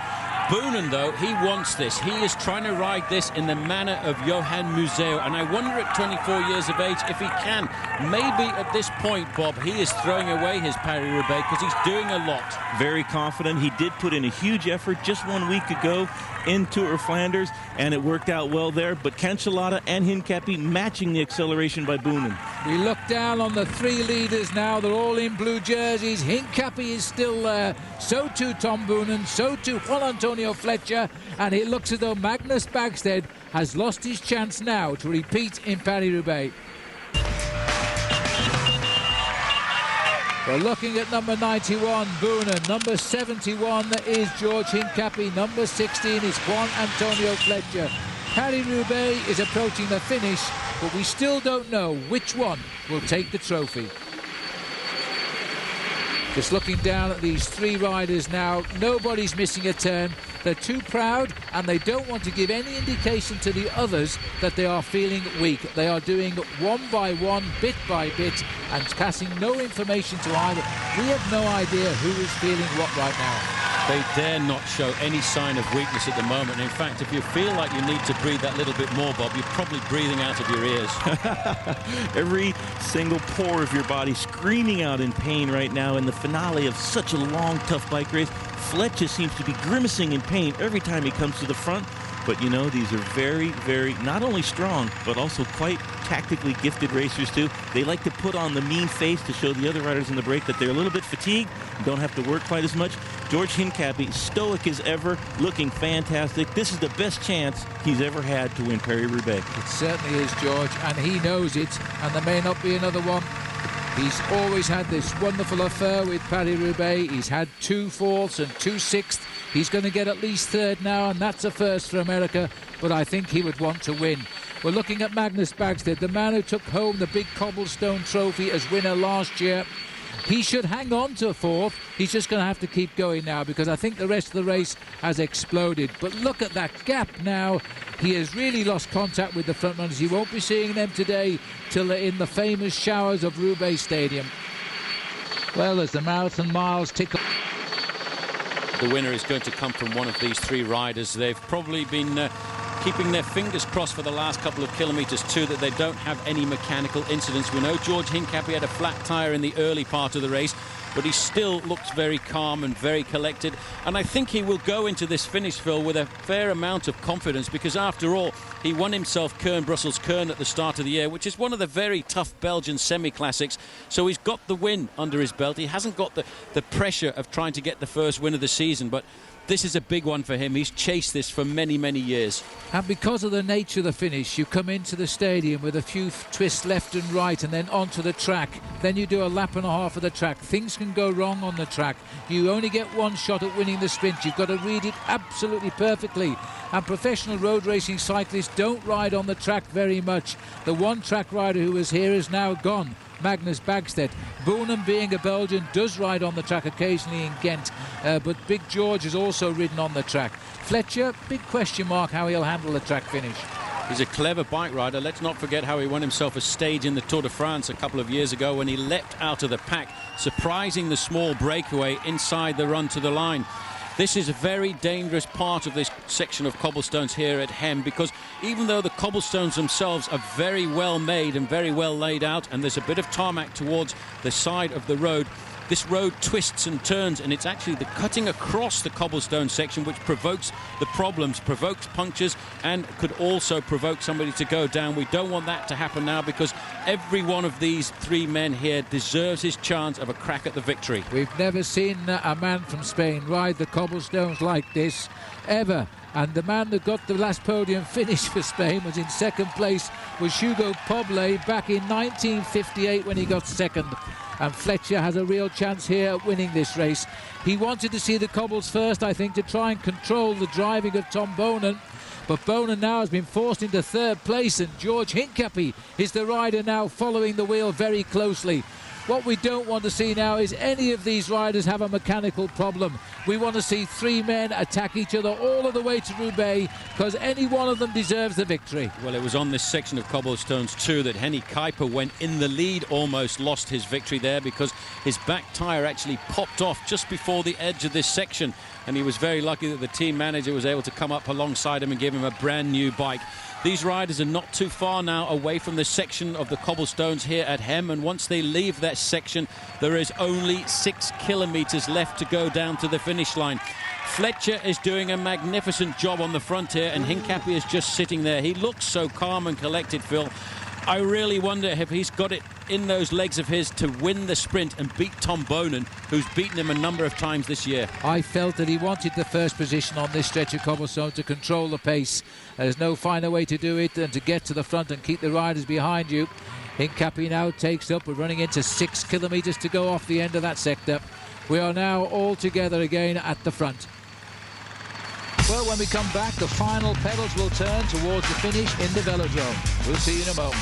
Boonen, though, he wants this. He is trying to ride this in the manner of Johan Museo, and I wonder at 24 years of age if he can. Maybe at this point, Bob, he is throwing away his Paris-Roubaix because he's doing a lot. Very confident. He did put in a huge effort just 1 week ago in Tour of Flanders, and it worked out well there. But Cancellara and Hincapie matching the acceleration by Boonen. We look down on the 3 leaders now. They're all in blue jerseys. Hincapie is still there. So too Tom Boonen. So too Juan Antonio Fletcher. And it looks as though Magnus Backstedt has lost his chance now to repeat in Paris-Roubaix. We're looking at number 91, Boonen. Number 71 is George Hincapie. Number 16 is Juan Antonio Fletcher. Paris-Roubaix is approaching the finish, but we still don't know which one will take the trophy. Just looking down at these 3 riders now, nobody's missing a turn. They're too proud, and they don't want to give any indication to the others that they are feeling weak. They are doing one by one, bit by bit, and passing no information to either. We have no idea who is feeling what right now. They dare not show any sign of weakness at the moment. In fact, if you feel like you need to breathe that little bit more, Bob, you're probably breathing out of your ears. Every single pore of your body screaming out in pain right now in the finale of such a long, tough bike race. Fletcher seems to be grimacing in pain every time he comes to the front. But, you know, these are very, very, not only strong, but also quite tactically gifted racers, too. They like to put on the mean face to show the other riders in the break that they're a little bit fatigued, don't have to work quite as much. George Hincapie, stoic as ever, looking fantastic. This is the best chance he's ever had to win Paris-Roubaix. It certainly is, George, and he knows it, and there may not be another one. He's always had this wonderful affair with Paris-Roubaix. He's had 2 fourths and 2 sixths. He's going to get at least third now, and that's a first for America, but I think he would want to win. We're looking at Magnus Bagstedt, the man who took home the big Cobblestone Trophy as winner last year. He should hang on to 4th. He's just going to have to keep going now, because I think the rest of the race has exploded. But look at that gap now. He has really lost contact with the front runners. You won't be seeing them today till they're in the famous showers of Roubaix Stadium. Well, as the marathon miles tick up. The winner is going to come from one of these 3 riders. They've probably been keeping their fingers crossed for the last couple of kilometres too, that they don't have any mechanical incidents. We know George Hincapie had a flat tyre in the early part of the race, but he still looks very calm and very collected, and I think he will go into this finish, Phil, with a fair amount of confidence, because after all, he won himself Kuurne-Brussels-Kuurne at the start of the year, which is one of the very tough Belgian semi-classics, so he's got the win under his belt. He hasn't got the pressure of trying to get the first win of the season, but this is a big one for him. He's chased this for many, many years. And because of the nature of the finish, you come into the stadium with a few twists left and right and then onto the track. Then you do a lap and a half of the track. Things can go wrong on the track. You only get one shot at winning the sprint. You've got to read it absolutely perfectly. And professional road racing cyclists don't ride on the track very much. The one track rider who was here is now gone, Magnus Bagstedt. Boonen, being a Belgian, does ride on the track occasionally in Ghent, but Big George has also ridden on the track. Fletcher, big question mark how he'll handle the track finish. He's a clever bike rider. Let's not forget how he won himself a stage in the Tour de France a couple of years ago when he leapt out of the pack, surprising the small breakaway inside the run to the line. This is a very dangerous part of this section of cobblestones here at Hem, because even though the cobblestones themselves are very well made and very well laid out, and there's a bit of tarmac towards the side of the road, this road twists and turns, and it's actually the cutting across the cobblestone section which provokes the problems, provokes punctures, and could also provoke somebody to go down. We don't want that to happen now, because every one of these 3 men here deserves his chance of a crack at the victory. We've never seen a man from Spain ride the cobblestones like this, ever. And the man that got the last podium finish for Spain was in second place, was Hugo Poblet back in 1958 when he got second. And Fletcher has a real chance here at winning this race. He wanted to see the cobbles first, I think, to try and control the driving of Tom Boonen. But Boonen now has been forced into third place, and George Hincapie is the rider now following the wheel very closely. What we don't want to see now is any of these riders have a mechanical problem. We want to see 3 men attack each other all of the way to Roubaix, because any one of them deserves the victory. Well, it was on this section of cobblestones too that Henny Kuiper went in the lead, almost lost his victory there because his back tyre actually popped off just before the edge of this section, and he was very lucky that the team manager was able to come up alongside him and give him a brand new bike. These riders are not too far now away from the section of the cobblestones here at Hem, and once they leave that section, there is only 6 kilometres left to go down to the finish line. Fletcher is doing a magnificent job on the front here, and Hincapie is just sitting there. He looks so calm and collected, Phil. I really wonder if he's got it in those legs of his to win the sprint and beat Tom Boonen, who's beaten him a number of times this year. I felt that he wanted the first position on this stretch of cobblestone to control the pace. There's no finer way to do it than to get to the front and keep the riders behind you. Hincapie now takes up. We're running into 6 kilometres to go off the end of that sector. We are now all together again at the front. Well, when we come back, the final pedals will turn towards the finish in the velodrome. We'll see you in a moment.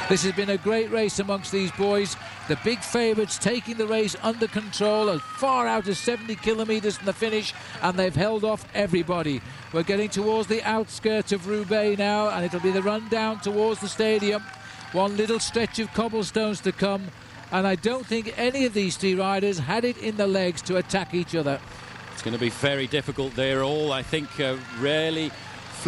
This has been a great race amongst these boys. The big favourites taking the race under control as far out as 70 kilometres from the finish, and they've held off everybody. We're getting towards the outskirts of Roubaix now, and it'll be the run down towards the stadium. One little stretch of cobblestones to come, and I don't think any of these 3 riders had it in the legs to attack each other. It's going to be very difficult. They're all, I think, rarely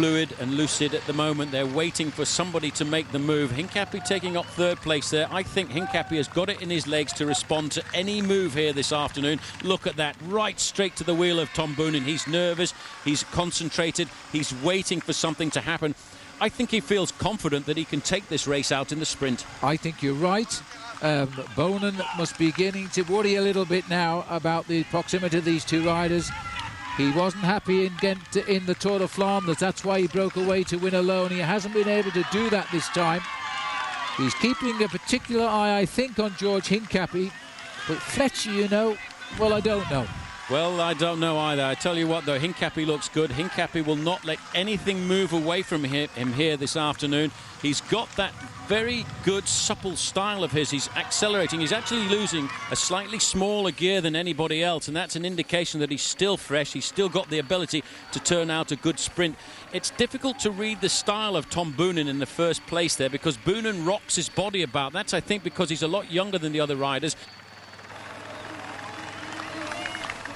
fluid and lucid at the moment. They're waiting for somebody to make the move. Hincapie taking up third place there. I think Hincapie has got it in his legs to respond to any move here this afternoon. Look at that, right straight to the wheel of Tom Boonen. He's nervous, he's concentrated, he's waiting for something to happen. I think he feels confident that he can take this race out in the sprint. I think you're right. Boonen must be beginning to worry a little bit now about the proximity of these two riders. He wasn't happy in Ghent in the Tour de Flanders. That's why he broke away to win alone. He hasn't been able to do that this time. He's keeping a particular eye, I think, on George Hincapie. But Fletcher, you know, well, I don't know. Well, I don't know either. I tell you what, though, Hincapie looks good. Hincapie will not let anything move away from him here this afternoon. He's got that very good, supple style of his. He's accelerating. He's actually losing a slightly smaller gear than anybody else, and that's an indication that he's still fresh. He's still got the ability to turn out a good sprint. It's difficult to read the style of Tom Boonen in the first place there, because Boonen rocks his body about. That's, I think, because he's a lot younger than the other riders.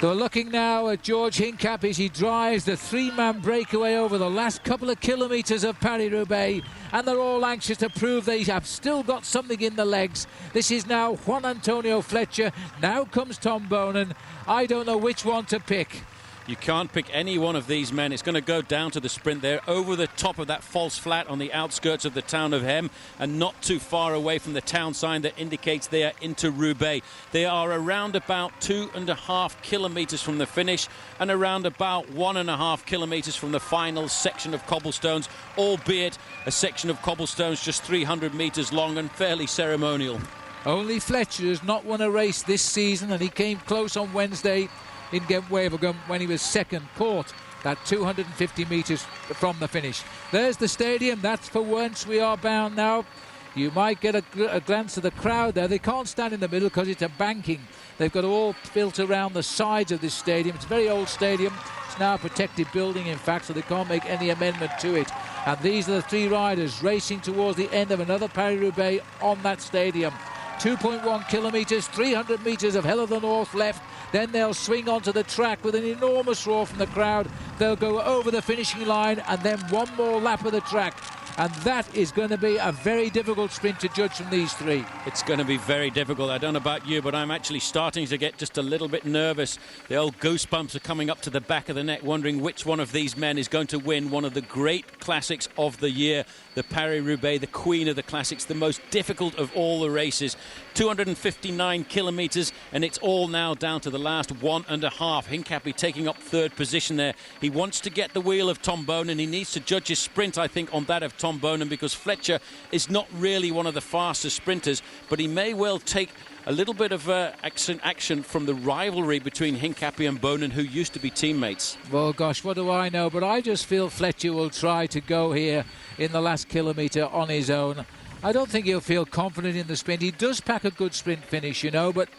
They're looking now at George Hincapie as he drives the three-man breakaway over the last couple of kilometres of Paris-Roubaix, and they're all anxious to prove they have still got something in the legs. This is now Juan Antonio Fletcher. Now comes Tom Boonen. I don't know which one to pick. You can't pick any one of these men. It's going to go down to the sprint there, over the top of that false flat on the outskirts of the town of Hem, and not too far away from the town sign that indicates they are into Roubaix. They are around about 2.5 kilometres from the finish, and around about 1.5 kilometres from the final section of cobblestones, albeit a section of cobblestones just 300 metres long and fairly ceremonial. Only Fletcher has not won a race this season, and he came close on Wednesday in Ghent-Wevelgem when he was second, caught that 250 metres from the finish. There's the stadium. That's for once we are bound now. You might get a glance at the crowd there. They can't stand in the middle because it's a banking. They've got all built around the sides of this stadium. It's a very old stadium. It's now a protected building, in fact, so they can't make any amendment to it. And these are the three riders racing towards the end of another Paris-Roubaix on that stadium. 2.1 kilometres, 300 metres of Hell of the North left. Then they'll swing onto the track with an enormous roar from the crowd. They'll go over the finishing line and then one more lap of the track. And that is going to be a very difficult sprint to judge from these three. It's going to be very difficult. I don't know about you, but I'm actually starting to get just a little bit nervous. The old goosebumps are coming up to the back of the neck, wondering which one of these men is going to win one of the great classics of the year, the Paris-Roubaix, the queen of the classics, the most difficult of all the races. 259 kilometres, and it's all now down to the last 1.5. Hincapie taking up third position there. He wants to get the wheel of Tom Boonen. He needs to judge his sprint, I think, on that of Tom Boonen, because Fletcher is not really one of the fastest sprinters, but he may well take a little bit of action from the rivalry between Hincapie and Boonen, who used to be teammates. Well, gosh, what do I know? But I just feel Fletcher will try to go here in the last kilometre on his own. I don't think he'll feel confident in the sprint. He does pack a good sprint finish, you know, but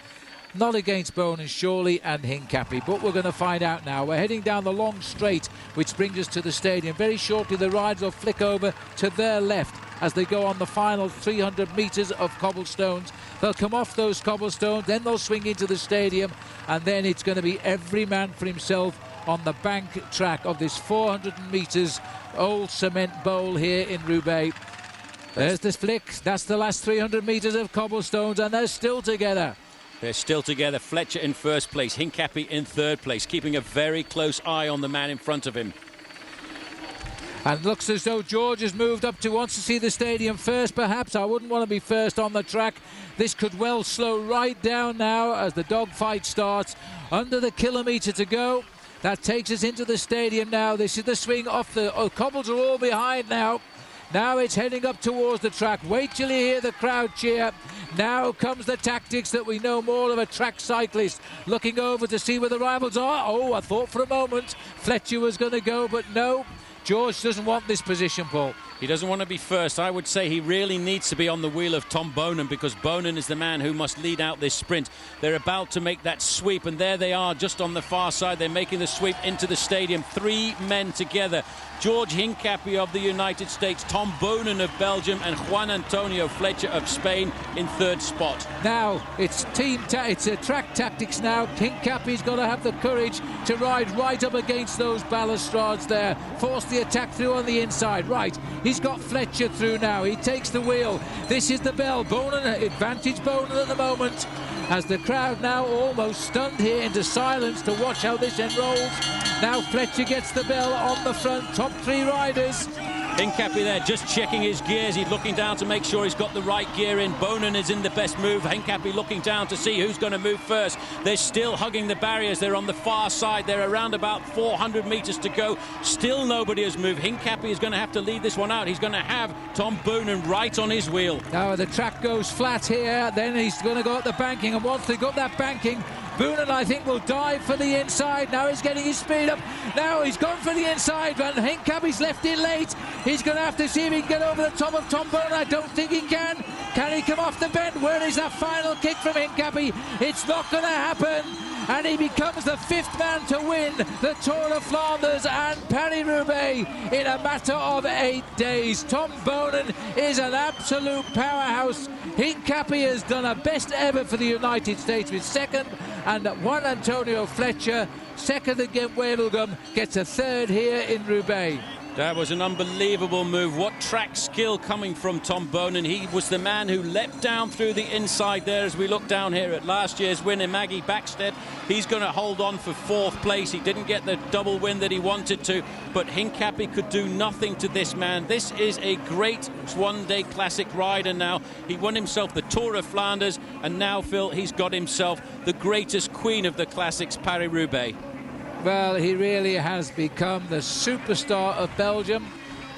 not against Boonen, surely, and Hincapie. But we're going to find out now. We're heading down the long straight, which brings us to the stadium. Very shortly, the riders will flick over to their left as they go on the final 300 metres of cobblestones. They'll come off those cobblestones, then they'll swing into the stadium, and then it's going to be every man for himself on the bank track of this 400 metres old cement bowl here in Roubaix. There's the flick. That's the last 300 metres of cobblestones, and they're still together. They're still together. Fletcher in first place, Hincapie in third place, keeping a very close eye on the man in front of him. And looks as though George has moved up to wants to see the stadium first, perhaps. I wouldn't want to be first on the track. This could well slow right down now as the dogfight starts. Under the kilometre to go. That takes us into the stadium now. This is the swing off the cobbles are all behind now. Now it's heading up towards the track. Wait till you hear the crowd cheer. Now comes the tactics that we know more of a track cyclist. Looking over to see where the rivals are. Oh, I thought for a moment Fletcher was going to go, but no. George doesn't want this position, Paul. He doesn't want to be first. I would say he really needs to be on the wheel of Tom Boonen, because Boonen is the man who must lead out this sprint. They're about to make that sweep, and there they are just on the far side. They're making the sweep into the stadium. Three men together. George Hincapie of the United States, Tom Boonen of Belgium, and Juan Antonio Fletcher of Spain in third spot. Now it's track tactics now. Hincapie's got to have the courage to ride right up against those balustrades there. Force the the attack through on the inside. Right, he's got Fletcher through now. He takes the wheel. This is the bell. Bonan, advantage Bonan at the moment. As the crowd now almost stunned here into silence to watch how this enrolls. Now Fletcher gets the bell on the front. Top 3 riders. Hincapie there just checking his gears. He's looking down to make sure he's got the right gear in. Bonan is in the best move. Hincapie looking down to see who's going to move first. They're still hugging the barriers. They're on the far side. They're around about 400 meters to go. Still nobody has moved. Hincapie is going to have to lead this one out. He's going to have Tom Bonan right on his wheel. Now the track goes flat here. Then he's going to go up the banking. And once they got that banking, Bonan, I think, will dive for the inside. Now he's getting his speed up. Now he's gone for the inside, but Hincapie's left in late. He's going to have to see if he can get over the top of Tom Bonan. I don't think he can. Can he come off the bend? Where is that final kick from Hincapie? It's not going to happen. And he becomes the 5th man to win the Tour of Flanders and Paris-Roubaix in a matter of 8 days. Tom Bonan is an absolute powerhouse. Hincapie has done a best ever for the United States with 2nd, and Juan Antonio Fletcher, 2nd again. Wevelgem gets a 3rd here in Roubaix. That was an unbelievable move. What track skill coming from Tom Bonan. He was the man who leapt down through the inside there as we look down here at last year's winner, Maggie Backstead. He's going to hold on for 4th place. He didn't get the double win that he wanted to, but Hincapie could do nothing to this man. This is a great one-day classic rider now. He won himself the Tour of Flanders, and now, Phil, he's got himself the greatest queen of the classics, Paris-Roubaix. Well, he really has become the superstar of Belgium.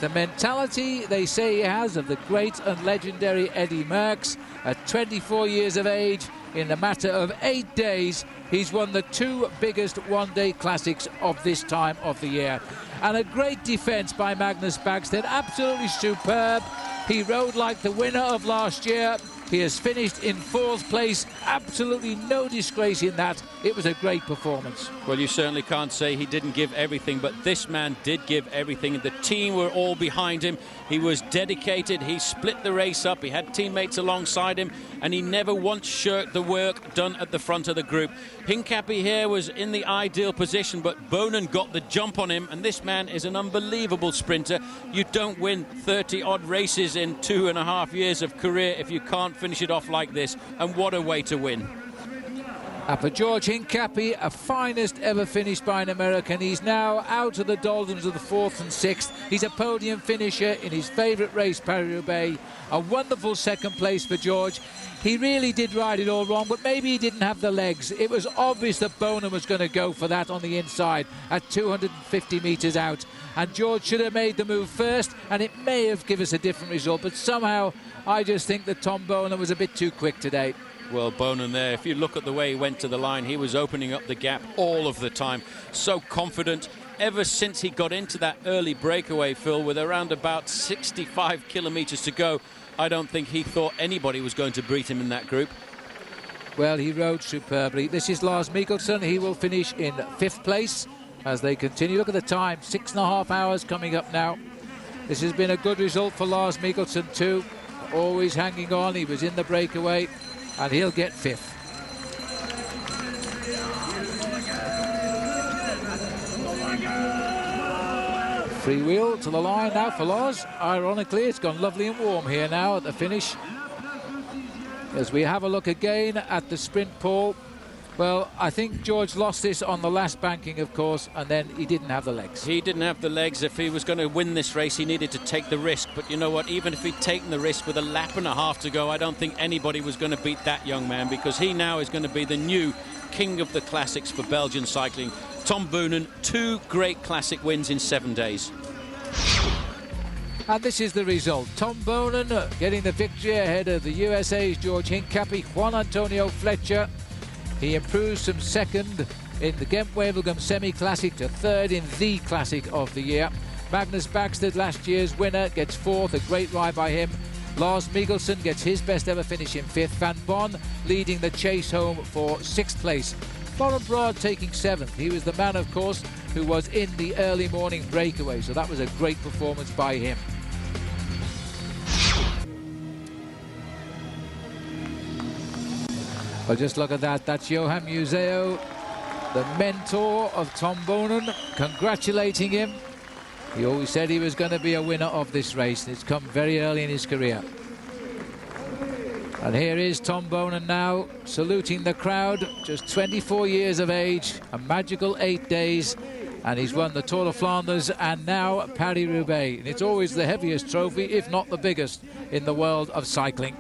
The mentality they say he has of the great and legendary Eddy Merckx. At 24 years of age, in a matter of 8 days, he's won the 2 biggest one-day classics of this time of the year. And a great defence by Magnus Backstead, absolutely superb. He rode like the winner of last year. He has finished in 4th place. Absolutely no disgrace in that. It was a great performance. Well, you certainly can't say he didn't give everything, but this man did give everything. The team were all behind him. He was dedicated. He split the race up. He had teammates alongside him, and he never once shirked the work done at the front of the group. Hincapie here was in the ideal position, but Bonan got the jump on him, and this man is an unbelievable sprinter. You don't win 30-odd races in 2.5 years of career if you can't finish it off like this, and what a way to win. And for George Hincapie, a finest ever finish by an American. He's now out of the doldrums of the 4th and 6th. He's a podium finisher in his favourite race, Paris-Roubaix. A wonderful 2nd place for George. He really did ride it all wrong, but maybe he didn't have the legs. It was obvious that Bonan was going to go for that on the inside at 250 metres out. And George should have made the move first, and it may have given us a different result. But somehow, I just think that Tom Bonan was a bit too quick today. Well, Bonan there, if you look at the way he went to the line, he was opening up the gap all of the time. So confident. Ever since he got into that early breakaway, Phil, with around about 65 kilometres to go, I don't think he thought anybody was going to beat him in that group. Well, he rode superbly. This is Lars Mikkelsen. He will finish in 5th place as they continue. Look at the time, 6.5 hours coming up now. This has been a good result for Lars Mikkelsen too. Always hanging on. He was in the breakaway, and he'll get 5th. Free wheel to the line now for Lars. Ironically, it's gone lovely and warm here now at the finish. As we have a look again at the sprint pool. Well, I think George lost this on the last banking, of course, and then he didn't have the legs. He didn't have the legs. If he was going to win this race, he needed to take the risk. But you know what? Even if he'd taken the risk with a lap and a half to go, I don't think anybody was going to beat that young man, because he now is going to be the new king of the classics for Belgian cycling. Tom Bonan, 2 great classic wins in 7 days. And this is the result. Tom Bonan getting the victory ahead of the USA's George Hincapie, Juan Antonio Fletcher. He improves from 2nd in the Ghent-Wevelgem Semi-Classic to 3rd in the Classic of the year. Magnus Backstead, last year's winner, gets 4th, a great ride by him. Lars Mikkelsen gets his best ever finish in 5th. Van Bon leading the chase home for 6th place. Florent Broad taking 7th. He was the man, of course, who was in the early morning breakaway, so that was a great performance by him. Well, just look at that. That's Johan Museo, the mentor of Tom Bonan, congratulating him. He always said he was going to be a winner of this race, and it's come very early in his career. And here is Tom Bonan now saluting the crowd, just 24 years of age, a magical 8 days, and he's won the Tour de Flanders and now Paris-Roubaix. And it's always the heaviest trophy, if not the biggest, in the world of cycling.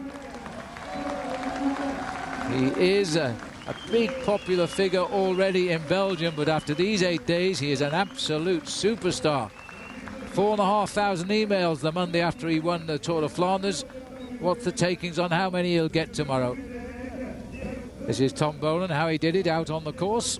He is a big popular figure already in Belgium, but after these 8 days, he is an absolute superstar. 4,500 emails the Monday after he won the Tour de Flanders. What's the takings on how many he'll get tomorrow? This is Tom Bonan, how he did it out on the course.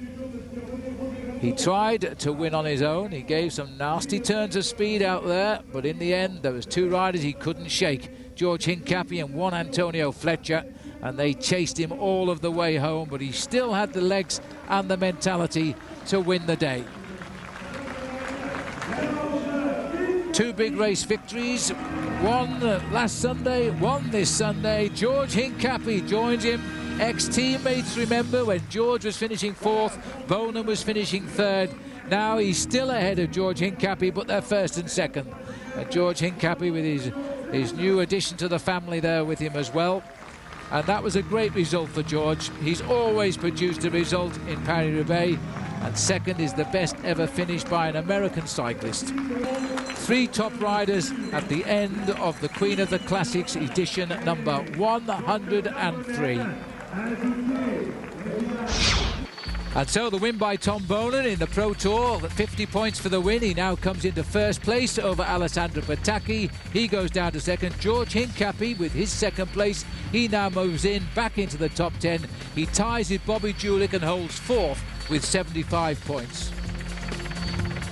He tried to win on his own. He gave some nasty turns of speed out there, but in the end there was 2 riders he couldn't shake, George Hincapie and Juan Antonio Fletcher, and they chased him all of the way home, but he still had the legs and the mentality to win the day. 2 big race victories, one last Sunday, one this Sunday. George Hincapie joins him. Ex-teammates remember when George was finishing 4th, Bonan was finishing 3rd. Now he's still ahead of George Hincapie, but they're 1st and 2nd. George Hincapie with his new addition to the family there with him as well. And that was a great result for George. He's always produced a result in Paris-Roubaix, and 2nd is the best ever finish by an American cyclist. 3 top riders at the end of the Queen of the Classics edition number 103. And so the win by Tom Bonan in the Pro Tour, 50 points for the win. He now comes into 1st place over Alessandro Petacchi. He goes down to 2nd. George Hincapie with his 2nd place. He now moves in back into the top 10. He ties with Bobby Julich and holds 4th with 75 points.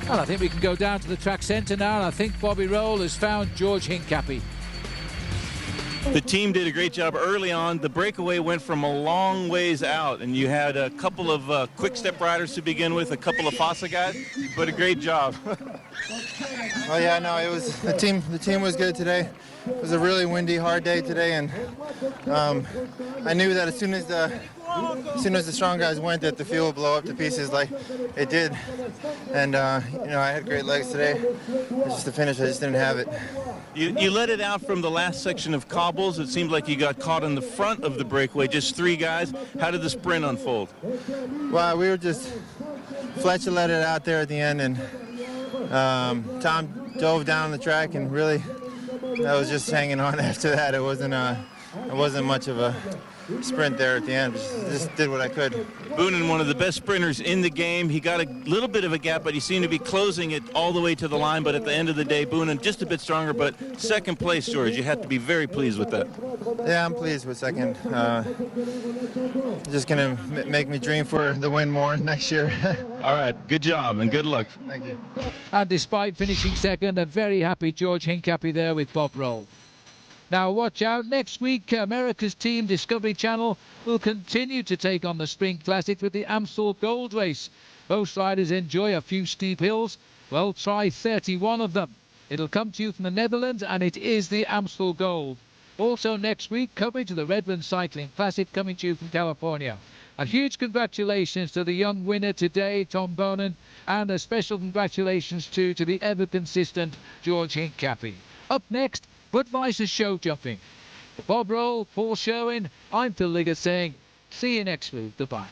Well, I think we can go down to the track centre now, and I think Bobby Roll has found George Hincapie. The team did a great job early on. The breakaway went from a long ways out, and you had a couple of quick-step riders to begin with, a couple of Fossa guys, but a great job. Oh yeah, no, it was the team was good today. It was a really windy, hard day today, and I knew that as soon as the strong guys went, that the field would blow up to pieces like it did. And you know, I had great legs today. It's just the finish, I just didn't have it. You let it out from the last section of cobbles. It seemed like you got caught in the front of the breakaway, just 3 guys. How did the sprint unfold? Well, we were just, Fletcher let it out there at the end, and Tom dove down the track, and really, I was just hanging on after that. It wasn't much of a sprint there at the end. Just did what I could. Bonan, one of the best sprinters in the game. He got a little bit of a gap, but he seemed to be closing it all the way to the line. But at the end of the day, Bonan just a bit stronger, but 2nd place, George. You have to be very pleased with that. Yeah, I'm pleased with 2nd. Just going to make me dream for the win more next year. All right, good job and good luck. Thank you. And despite finishing 2nd, a very happy George Hincapie there with Bob Roll. Now watch out, next week America's team Discovery Channel will continue to take on the Spring Classic with the Amstel Gold Race. Most riders enjoy a few steep hills. Well, try 31 of them. It'll come to you from the Netherlands, and it is the Amstel Gold. Also next week, coverage of the Redmond Cycling Classic coming to you from California. A huge congratulations to the young winner today, Tom Bonan, and a special congratulations to the ever consistent George Hincapie. Up next, Budweiser show jumping. Bob Roll, Paul Sherwen, I'm Phil Liggett saying, see you next week. Goodbye.